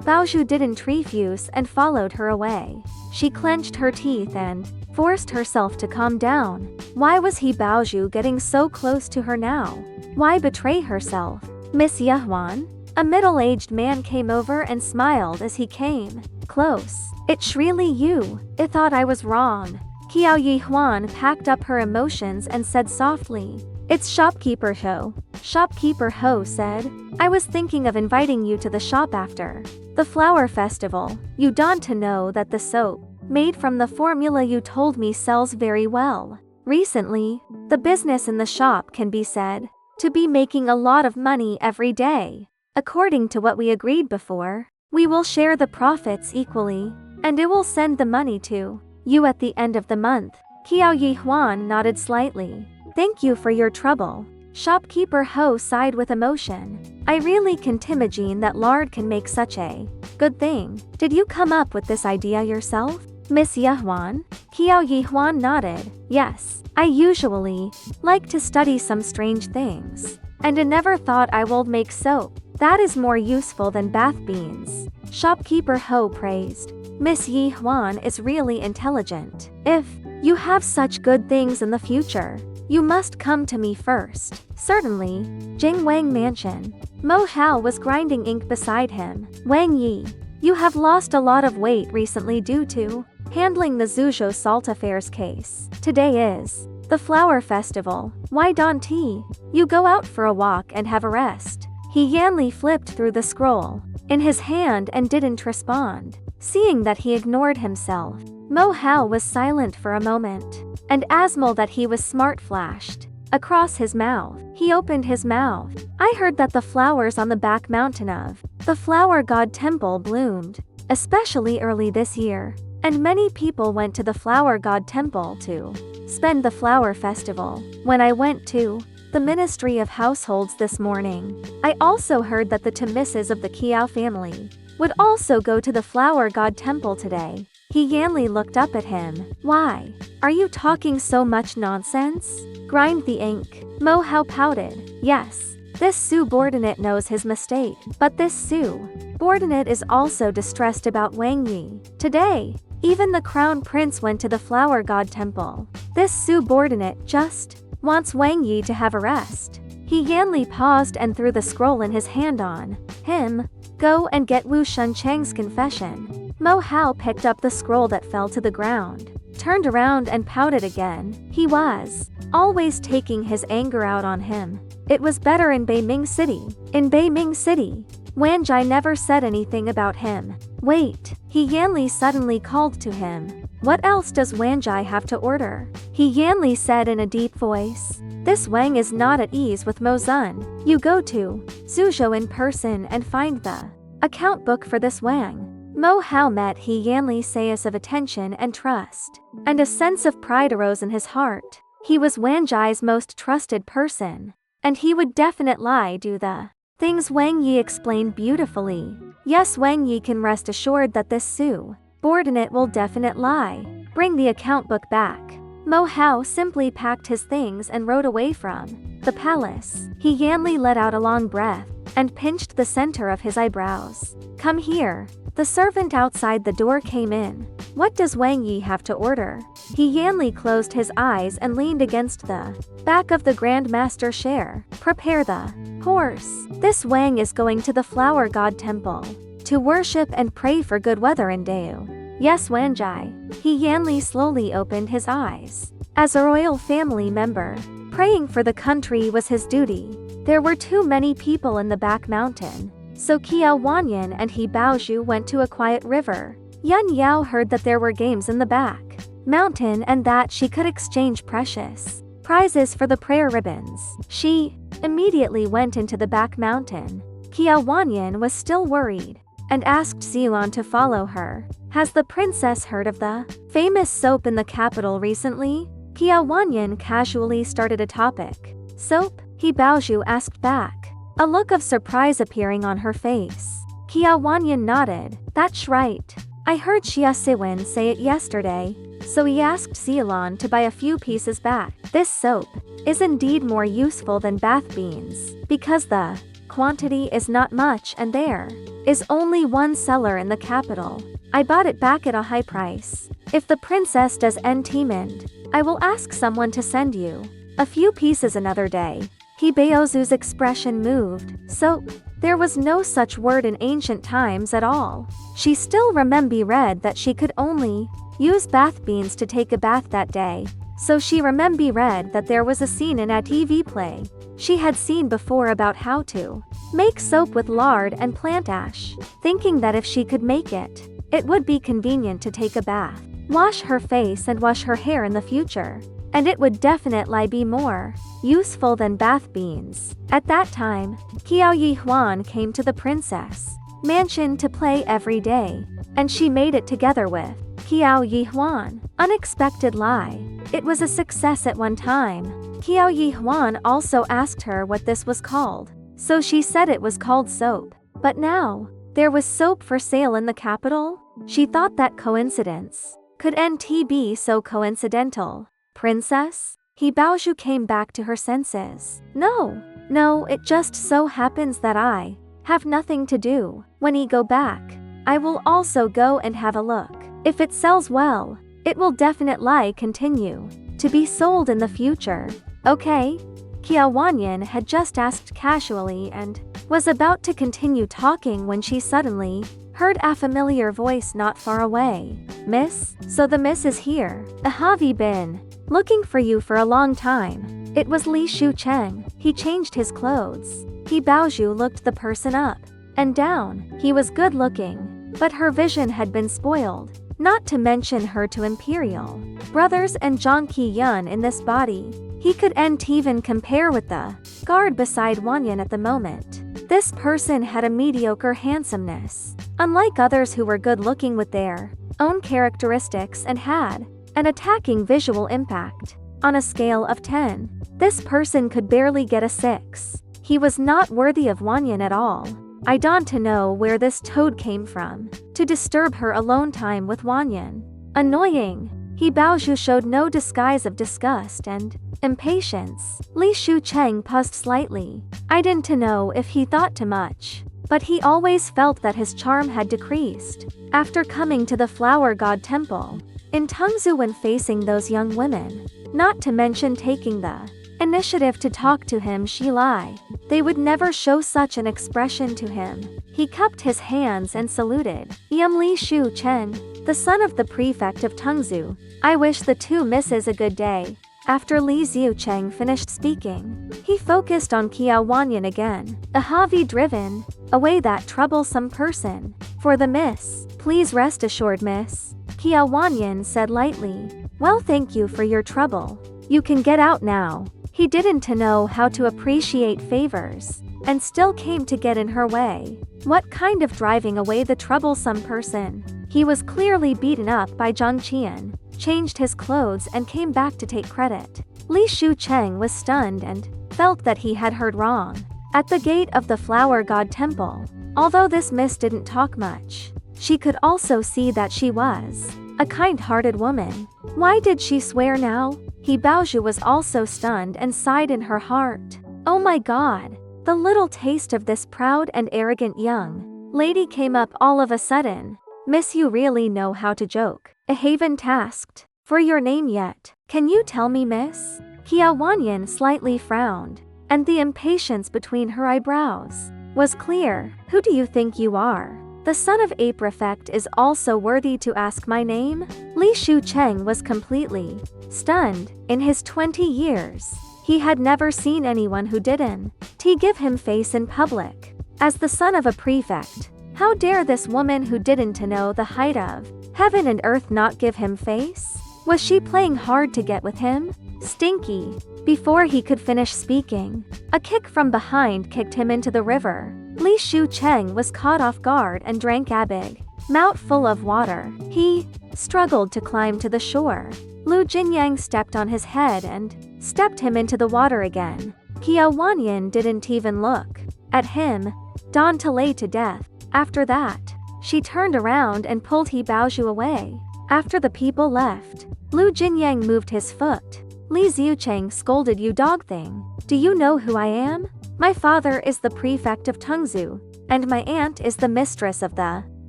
Baozhu didn't refuse and followed her away. She clenched her teeth and forced herself to calm down. Why was he Baoju getting so close to her now? Why betray herself? Miss Yehwan? A middle-aged man came over and smiled as he came close. It's really you. I thought I was wrong. Qiao Yihwan packed up her emotions and said softly, "It's Shopkeeper Ho." Shopkeeper Ho said, "I was thinking of inviting you to the shop after the flower festival. You don't know that the soap made from the formula you told me sells very well. Recently, the business in the shop can be said to be making a lot of money every day. According to what we agreed before, we will share the profits equally, and it will send the money to you at the end of the month." Qiao Yihwan nodded slightly. "Thank you for your trouble." Shopkeeper Ho sighed with emotion. "I really can't imagine that lard can make such a good thing. Did you come up with this idea yourself, Miss Yehwan?" Qiao Yihwan nodded. "Yes, I usually like to study some strange things, and I never thought I would make soap that is more useful than bath beans." Shopkeeper Ho praised. "Miss Yehwan is really intelligent. If you have such good things in the future, you must come to me first." "Certainly." Jing Wang Mansion. Mo Hao was grinding ink beside him. "Wang Yi, you have lost a lot of weight recently due to handling the Zhuzhou salt affairs case. Today is the flower festival. Why don't you go out for a walk and have a rest?" He Yanli flipped through the scroll in his hand and didn't respond. Seeing that he ignored himself, Mo Hao was silent for a moment, and Asmal that he was smart flashed across his mouth. He opened his mouth. "I heard that the flowers on the back mountain of the flower god temple bloomed, especially early this year, and many people went to the flower god temple to spend the flower festival. When I went to the Ministry of Households this morning, I also heard that the Tamises of the Qiao family would also go to the flower god temple today." He Yanli looked up at him. "Why are you talking so much nonsense? Grind the ink." Mo Hao pouted. "Yes, this subordinate knows his mistake, but this subordinate is also distressed about Wang Yi. Today, even the crown prince went to the flower god temple. This subordinate just wants Wang Yi to have a rest." He Yanli paused and threw the scroll in his hand on him. "Go and get Wu Shuncheng's confession." Mo Hao picked up the scroll that fell to the ground, turned around and pouted again. He was always taking his anger out on him. It was better in Beiming City. In Beiming City, Wanjai never said anything about him. "Wait," He Yanli suddenly called to him. "What else does Wanjai have to order?" He Yanli said in a deep voice. "This Wang is not at ease with Mo Zun. You go to Zhuzhou in person and find the account book for this Wang." Mo Hao met He Yanli's sayas of attention and trust, and a sense of pride arose in his heart. He was Wanjai's most trusted person, and he would definitely do the things Wang Yi explained beautifully. Yes, Wang Yi can rest assured that this subordinate will definitely bring the account book back. Mo Hao simply packed his things and rode away from the palace. He Yanli let out a long breath and pinched the center of his eyebrows. "Come here." The servant outside the door came in. "What does Wang Yi have to order?" He Yanli closed his eyes and leaned against the back of the Grand Master chair. "Prepare the horse. This Wang is going to the Flower God Temple to worship and pray for good weather in Deu." "Yes, Wanjai." He Yanli slowly opened his eyes. As a royal family member, praying for the country was his duty. There were too many people in the back mountain, so Qiao Wanyan and He Baozhu went to a quiet river. Yun Yao heard that there were games in the back mountain and that she could exchange precious prizes for the prayer ribbons. She immediately went into the back mountain. Qiao Wanyan was still worried and asked Xiuan to follow her. "Has the princess heard of the famous soap in the capital recently?" Qiao Wanyan casually started a topic. "Soap?" He Baozhu asked back, a look of surprise appearing on her face. Qiao Wanyan nodded. "That's right. I heard Xia Siwen say it yesterday, so he asked Xiuan to buy a few pieces back. This soap is indeed more useful than bath beans, because the quantity is not much and there is only one seller in the capital. I bought it back at a high price." If the princess does entiemand, I will ask someone to send you a few pieces another day. Hibaozu's expression moved. Soap. There was no such word in ancient times at all. She still remembered that she could only use bath beans to take a bath that day. So she remembered that there was a scene in a TV play she had seen before about how to make soap with lard and plant ash, thinking that if she could make it, it would be convenient to take a bath, wash her face and wash her hair in the future, and it would definitely be more useful than bath beans. At that time, Qiao Yihuan came to the princess mansion to play every day, and she made it together with Qiao Yihuan. Unexpected lie. It was a success at one time. Qiao Yihuan also asked her what this was called, so she said it was called soap. But now, there was soap for sale in the capital? She thought that coincidence. Could NT be so coincidental? Princess? Hibaozhu came back to her senses. No, it just so happens that I have nothing to do. When you go back, I will also go and have a look. If it sells well, it will definitely continue to be sold in the future. Okay? Qiao Wanyan had just asked casually and was about to continue talking when she suddenly heard a familiar voice not far away. Miss? So the miss is here. Have you been looking for you for a long time? It was Li Shucheng. He changed his clothes. Hibaozhu looked the person up and down. He was good looking, but her vision had been spoiled. Not to mention her two imperial brothers and Zhang Qiyun in this body. He couldn't even compare with the guard beside Wanyan at the moment. This person had a mediocre handsomeness, unlike others who were good looking with their own characteristics and had an attacking visual impact. On a scale of 10, this person could barely get a 6. He was not worthy of Wanyan at all. I don't know where this toad came from to disturb her alone time with Wanyan. Annoying. Hibaozhu showed no disguise of disgust and impatience. Li Shucheng paused slightly. I didn't know if he thought too much, but he always felt that his charm had decreased after coming to the Flower God Temple in Tengzhou when facing those young women, not to mention taking the initiative to talk to him. She lied. They would never show such an expression to him. He cupped his hands and saluted. Yum Li Shucheng, the son of the prefect of Tengzhou. I wish the two misses a good day. After Li Xiucheng finished speaking, he focused on Qiao Wanyan again. Have you driven away that troublesome person? For the miss. Please rest assured, miss. Qiao Wanyan said lightly. Well, thank you for your trouble. You can get out now. He didn't know how to appreciate favors, and still came to get in her way. What kind of driving away the troublesome person? He was clearly beaten up by Zhang Qian, changed his clothes and came back to take credit. Li Shucheng was stunned and felt that he had heard wrong. At the gate of the Flower God Temple, although this miss didn't talk much, she could also see that she was a kind-hearted woman. Why did she swear now? Hibaozhu was also stunned and sighed in her heart. Oh my god, the little taste of this proud and arrogant young lady came up all of a sudden. Miss, you really know how to joke. A haven tasked for your name yet. Can you tell me, miss? Qiao Wanyan slightly frowned, and the impatience between her eyebrows was clear. Who do you think you are? The son of a prefect is also worthy to ask my name? Li Shucheng was completely stunned. In his 20 years, he had never seen anyone who didn't give him face in public. As the son of a prefect, how dare this woman who didn't know the height of heaven and earth not give him face? Was she playing hard to get with him? Stinky. Before he could finish speaking, a kick from behind kicked him into the river. Li Shucheng was caught off guard and drank a big mouthful of water. He struggled to climb to the shore. Lu Jinyang stepped on his head and stepped him into the water again. Qiao Wanyan didn't even look at him, donned to lay to death. After that, she turned around and pulled Hibaozhu away. After the people left, Lu Jinyang moved his foot. Li Xiucheng scolded, you dog thing. Do you know who I am? My father is the prefect of Tengzhou, and my aunt is the mistress of the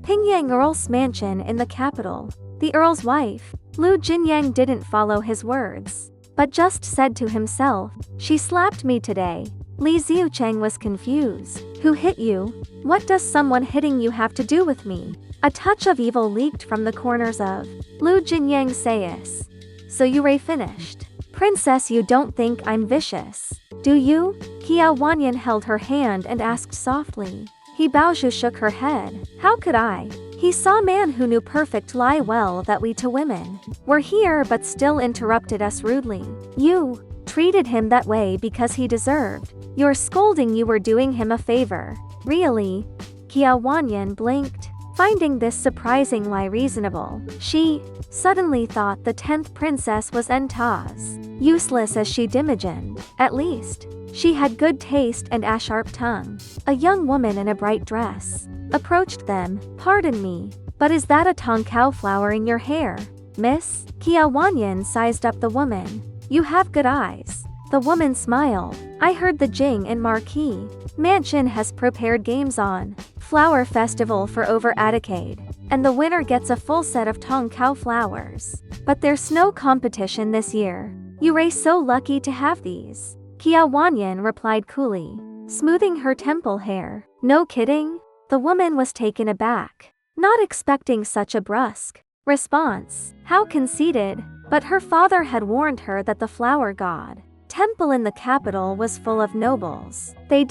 Pingyang Earl's mansion in the capital. The earl's wife, Lu Jinyang, didn't follow his words, but just said to himself, "She slapped me today." Li Ziucheng was confused. "Who hit you? What does someone hitting you have to do with me?" A touch of evil leaked from the corners of Lu Jinyang's face. "So you finished? Princess, you don't think I'm vicious, do you?" Qiao Wanyan held her hand and asked softly. He Baozhu shook her head. "How could I?" He saw a man who knew perfect lie well that we two women were here but still interrupted us rudely. "You treated him that way because he deserved your scolding. You were doing him a favor." "Really?" Qiao Wanyan blinked, finding this surprisingly reasonable. She suddenly thought the 10th princess was Entaz. Useless as she'd imagined. At least, she had good taste and a sharp tongue. A young woman in a bright dress approached them. "Pardon me, but is that a tongkao flower in your hair, miss?" Qiao Wanyan sized up the woman. "You have good eyes." The woman smiled. "I heard the Jing and Marquis Mansion has prepared games on Flower Festival for over a decade, and the winner gets a full set of tongkao flowers. But there's no competition this year. You so lucky to have these." Qiao Wanyan replied coolly, smoothing her temple hair. "No kidding?" The woman was taken aback, not expecting such a brusque response. How conceited, but her father had warned her that the flower god temple in the capital was full of nobles. They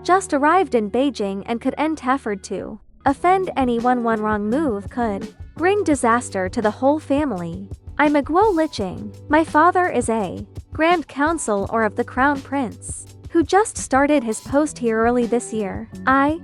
just arrived in Beijing and could afford to offend anyone. One wrong move could bring disaster to the whole family. "I'm a Guo Licheng. My father is a Grand Council or of the Crown Prince, who just started his post here early this year. I've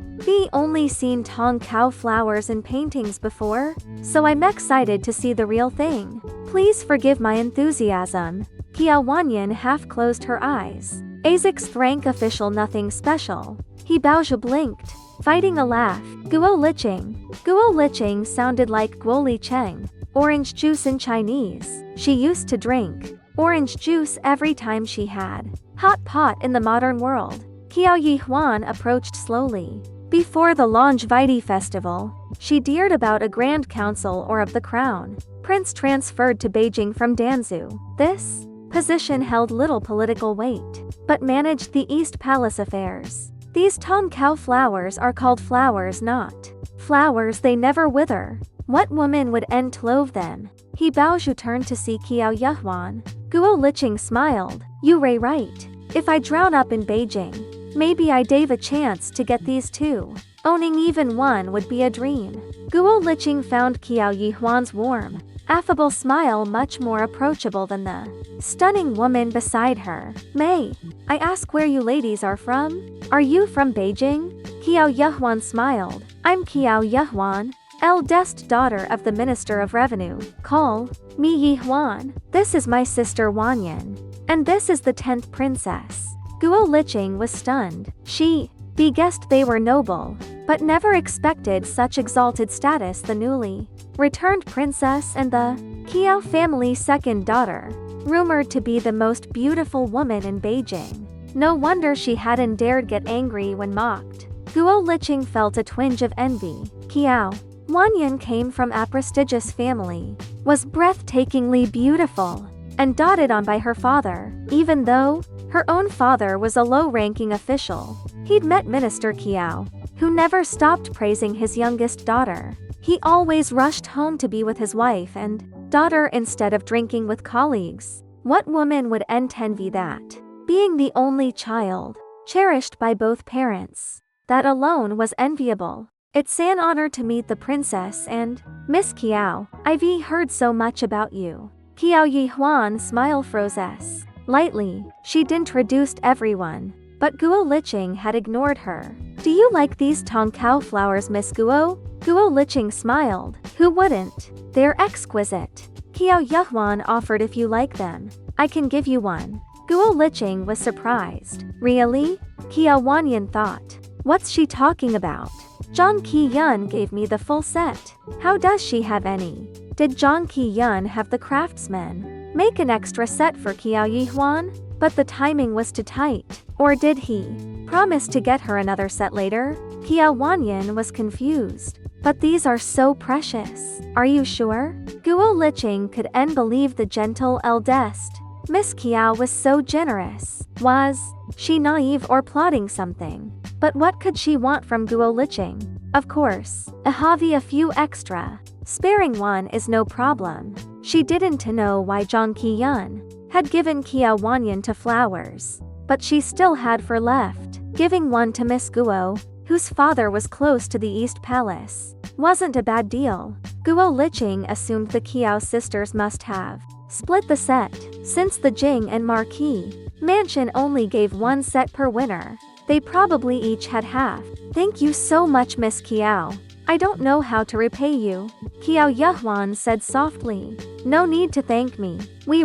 only seen tongkao flowers in paintings before, so I'm excited to see the real thing. Please forgive my enthusiasm." Qiao Wanyan half closed her eyes. "A6th rank official, nothing special." He Baozhu blinked, fighting a laugh. "Guo Licheng." Guo Licheng sounded like Guo Li Cheng, orange juice in Chinese. She used to drink orange juice every time she had hot pot in the modern world. Qiao Yihuan approached slowly. Before the Longevity Festival, she dared about a Grand Council or of the Crown Prince transferred to Beijing from Danzhou. This position held little political weight, but managed the East Palace affairs. These tongkao flowers are called flowers, not flowers. They never wither. What woman would clove them? He Baozhu turned to see Qiao Yuhuan. Guo Licheng smiled. "You right. If I drown up in Beijing, maybe I'd have a chance to get these too. Owning even one would be a dream." Guo Licheng found Qiao Yihuan's warm, affable smile much more approachable than the stunning woman beside her. "May I ask where you ladies are from? Are you from Beijing?" Qiao Yuhuan smiled. "I'm Qiao Yuhuan, eldest daughter of the Minister of Revenue. Call me Yihuan. This is my sister Wanyan, and this is the 10th princess." Guo Licheng was stunned. She guessed they were noble, but never expected such exalted status. The newly returned princess and the Qiao family's second daughter, rumored to be the most beautiful woman in Beijing. No wonder she hadn't dared get angry when mocked. Guo Licheng felt a twinge of envy. Qiao Wanyan came from a prestigious family, was breathtakingly beautiful, and doted on by her father, even though her own father was a low-ranking official. He'd met Minister Qiao, who never stopped praising his youngest daughter. He always rushed home to be with his wife and daughter instead of drinking with colleagues. What woman would envy that? Being the only child, cherished by both parents, that alone was enviable. "It's an honor to meet the princess and Miss Qiao. I've heard so much about you." Qiao Yihuan smile froze lightly. She'd introduced everyone, but Guo Licheng had ignored her. "Do you like these tongkao flowers, Miss Guo?" Guo Licheng smiled. "Who wouldn't? They're exquisite." Qiao Yuhuan offered. "If you like them, I can give you one." Guo Licheng was surprised. "Really?" Qiao Wanyan thought. What's she talking about? Zhang Qiyun gave me the full set. How does she have any? Did Zhang Qiyun have the craftsman make an extra set for Qiao Yihuan? But the timing was too tight. Or did he promise to get her another set later? Qiao Wanyan was confused. But these are so precious. Are you sure? Guo Liqing could believe the gentle eldest. Miss Kiao was so generous. Was she naive or plotting something? But what could she want from Guo Liqing? Of course, a few extra. Sparing one is no problem. She didn't know why Zhang Qiyun had given Kia Wanyan to flowers. But she still had four left. Giving one to Miss Guo, whose father was close to the East Palace, wasn't a bad deal. Guo Liqing assumed the Kiao sisters must have split the set, since the Jing and Marquis mansion only gave one set per winner. They probably each had half. Thank you so much, Miss Kiao. I don't know how to repay you, Kiao Yuhuan said softly. No need to thank me. We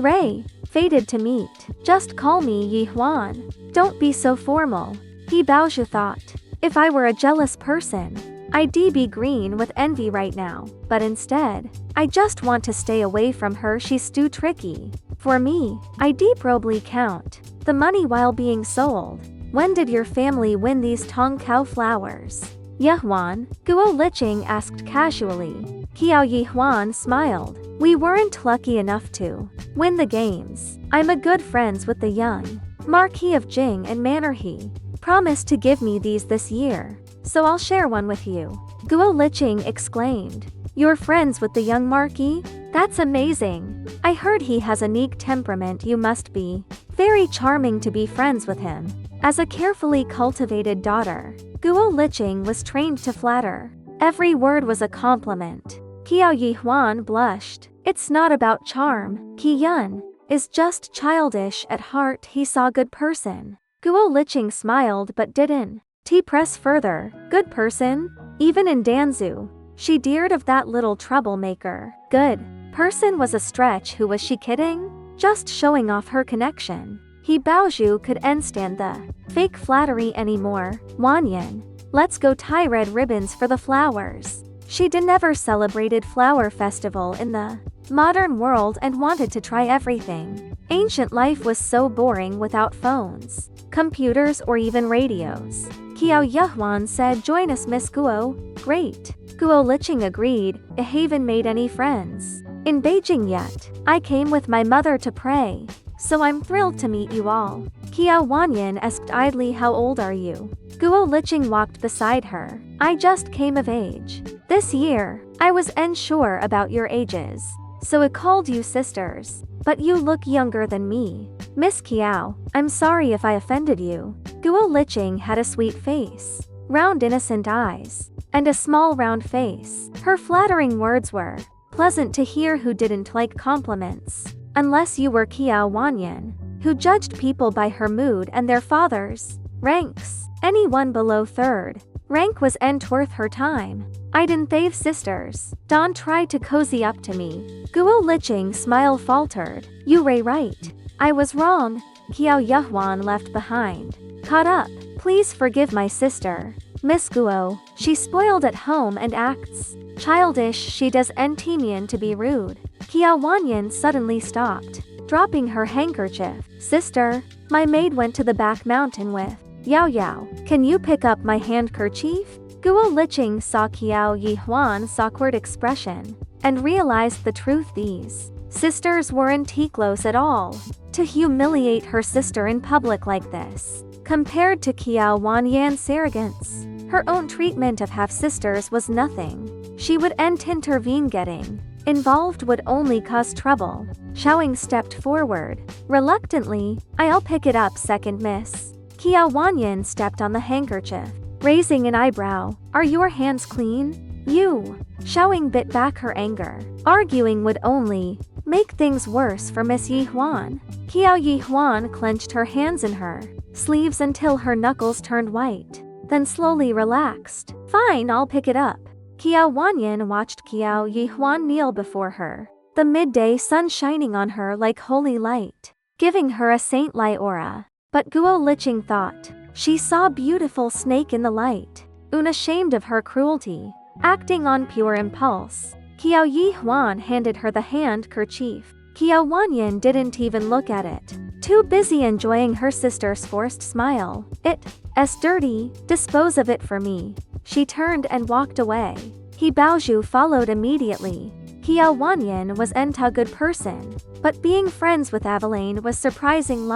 fated to meet. Just call me Yi Huan. Don't be so formal. He Baozhu thought. If I were a jealous person, I'd be green with envy right now. But instead, I just want to stay away from her. She's too tricky. For me, I probably count the money while being sold. When did your family win these Tong Kao flowers? Yuhuan, Guo Liqing asked casually. Kiao Yihuan smiled. We weren't lucky enough to win the games. I'm a good friends with the young Marquis of Jing and Manor. He promised to give me these this year, so I'll share one with you. Guo Liqing exclaimed. You're friends with the young Marquis? That's amazing. I heard he has a unique temperament. You must be very charming to be friends with him. As a carefully cultivated daughter, Guo Liqing was trained to flatter. Every word was a compliment. Kiao Yihuan blushed. It's not about charm. Qiyun is just childish at heart. He saw good person. Guo Liqing smiled but didn't press further. Good person? Even in Danzu, she dared of that little troublemaker. Good person was a stretch. Who was she kidding? Just showing off her connection. He Baozhu could stand the fake flattery anymore. Wanyan, let's go tie red ribbons for the flowers. She never celebrated flower festival in the modern world and wanted to try everything. Ancient life was so boring without phones, computers or even radios. Kiao Yuhuan said, join us, Miss Guo. Great. Guo Liqing agreed. I haven't made any friends in Beijing yet. I came with my mother to pray, so I'm thrilled to meet you all. Kiao Wanyan asked idly, how old are you? Guo Liqing walked beside her. I just came of age this year. I was unsure about your ages, so I called you sisters. But you look younger than me. Miss Kiao, I'm sorry if I offended you. Guo Liqing had a sweet face, round innocent eyes, and a small round face. Her flattering words were pleasant to hear. Who didn't like compliments? Unless you were Kiao Wanyan, who judged people by her mood and their father's ranks. Anyone below third rank was worth her time. I didn't. They've sisters. Don tried to cozy up to me. Guo Liqing smile faltered. You were right. I was wrong. Kiao Yuhuan left behind. Caught up. Please forgive my sister, Miss Guo. She spoiled at home and acts childish. She doesn't mean to be rude. Kiao Wanyan suddenly stopped, dropping her handkerchief. Sister, my maid went to the back mountain with Yao Yao. Can you pick up my handkerchief? Guo Liqing saw Kiao Yihuan's awkward expression and realized the truth. These sisters weren't close at all. To humiliate her sister in public like this, compared to Kiao Wanyan's arrogance, her own treatment of half-sisters was nothing. She wouldn't intervene. Getting involved would only cause trouble. Xiaoying stepped forward. Reluctantly, I'll pick it up, second miss. Kiao Wanyan stepped on the handkerchief, raising an eyebrow. Are your hands clean? You. Xiaoying bit back her anger. Arguing would only make things worse for Miss Yihuan. Kiao Yihuan clenched her hands in her sleeves until her knuckles turned white, then slowly relaxed. Fine, I'll pick it up. Kiao Wanyan watched Kiao Yihuan kneel before her, the midday sun shining on her like holy light, giving her a saint-like aura. But Guo Liqing thought she saw a beautiful snake in the light. Unashamed of her cruelty, acting on pure impulse, Kiao Yihuan handed her the handkerchief. Kiao Wanyan didn't even look at it, too busy enjoying her sister's forced smile. It's dirty, dispose of it for me. She turned and walked away. He Baozhu followed immediately. Qiao Wanyan was a good person, but being friends with Aveline was surprising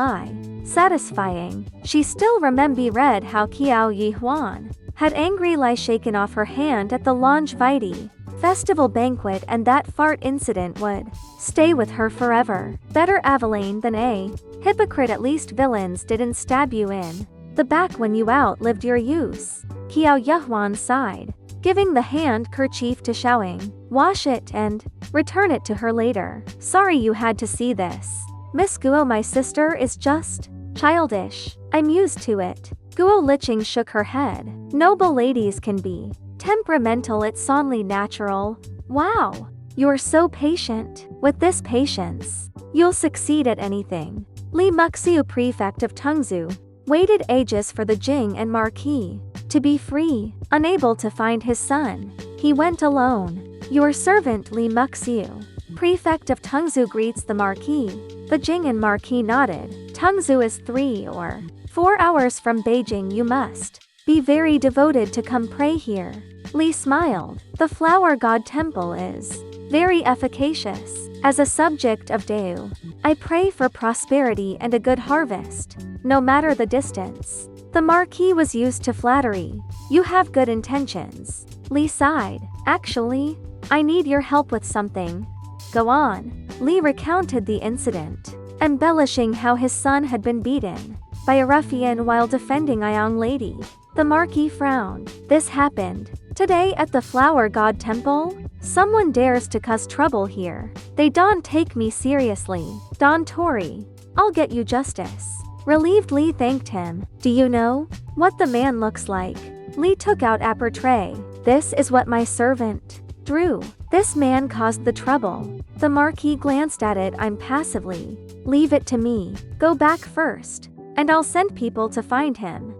satisfying. She still read how Qiao Yihuan had angrily shaken off her hand at the Longevity festival banquet, and that fart incident would stay with her forever. Better Aveline than a hypocrite. At least villains didn't stab you in the back when you outlived your use. Qiao Yuhuan sighed, giving the handkerchief to Xiaoying. Wash it and return it to her later. Sorry you had to see this. Miss Guo, my sister is just childish. I'm used to it. Guo Liqing shook her head. Noble ladies can be temperamental, it's only natural. Wow. You're so patient. With this patience, you'll succeed at anything. Li Muxiu, prefect of Tengzhou, waited ages for the Jing and Marquis to be free. Unable to find his son, he went alone. Your servant Li Muxiu, prefect of Tengzhou, greets the Marquis. The Jing and Marquis nodded. Tengzhou is 3 or 4 hours from Beijing. You must be very devoted to come pray here. Li smiled. The flower god temple is very efficacious. As a subject of Deu, I pray for prosperity and a good harvest, no matter the distance. The Marquis was used to flattery. You have good intentions. Li sighed. Actually, I need your help with something. Go on. Li recounted the incident, embellishing how his son had been beaten by a ruffian while defending a young lady. The Marquis frowned. This happened today at the Flower God Temple? Someone dares to cause trouble here. They don't take me seriously. Don Tori, I'll get you justice. Relieved, Li thanked him. Do you know what the man looks like? Li took out a portrait. This is what my servant drew. This man caused the trouble. The Marquis glanced at it impassively. Leave it to me. Go back first, and I'll send people to find him.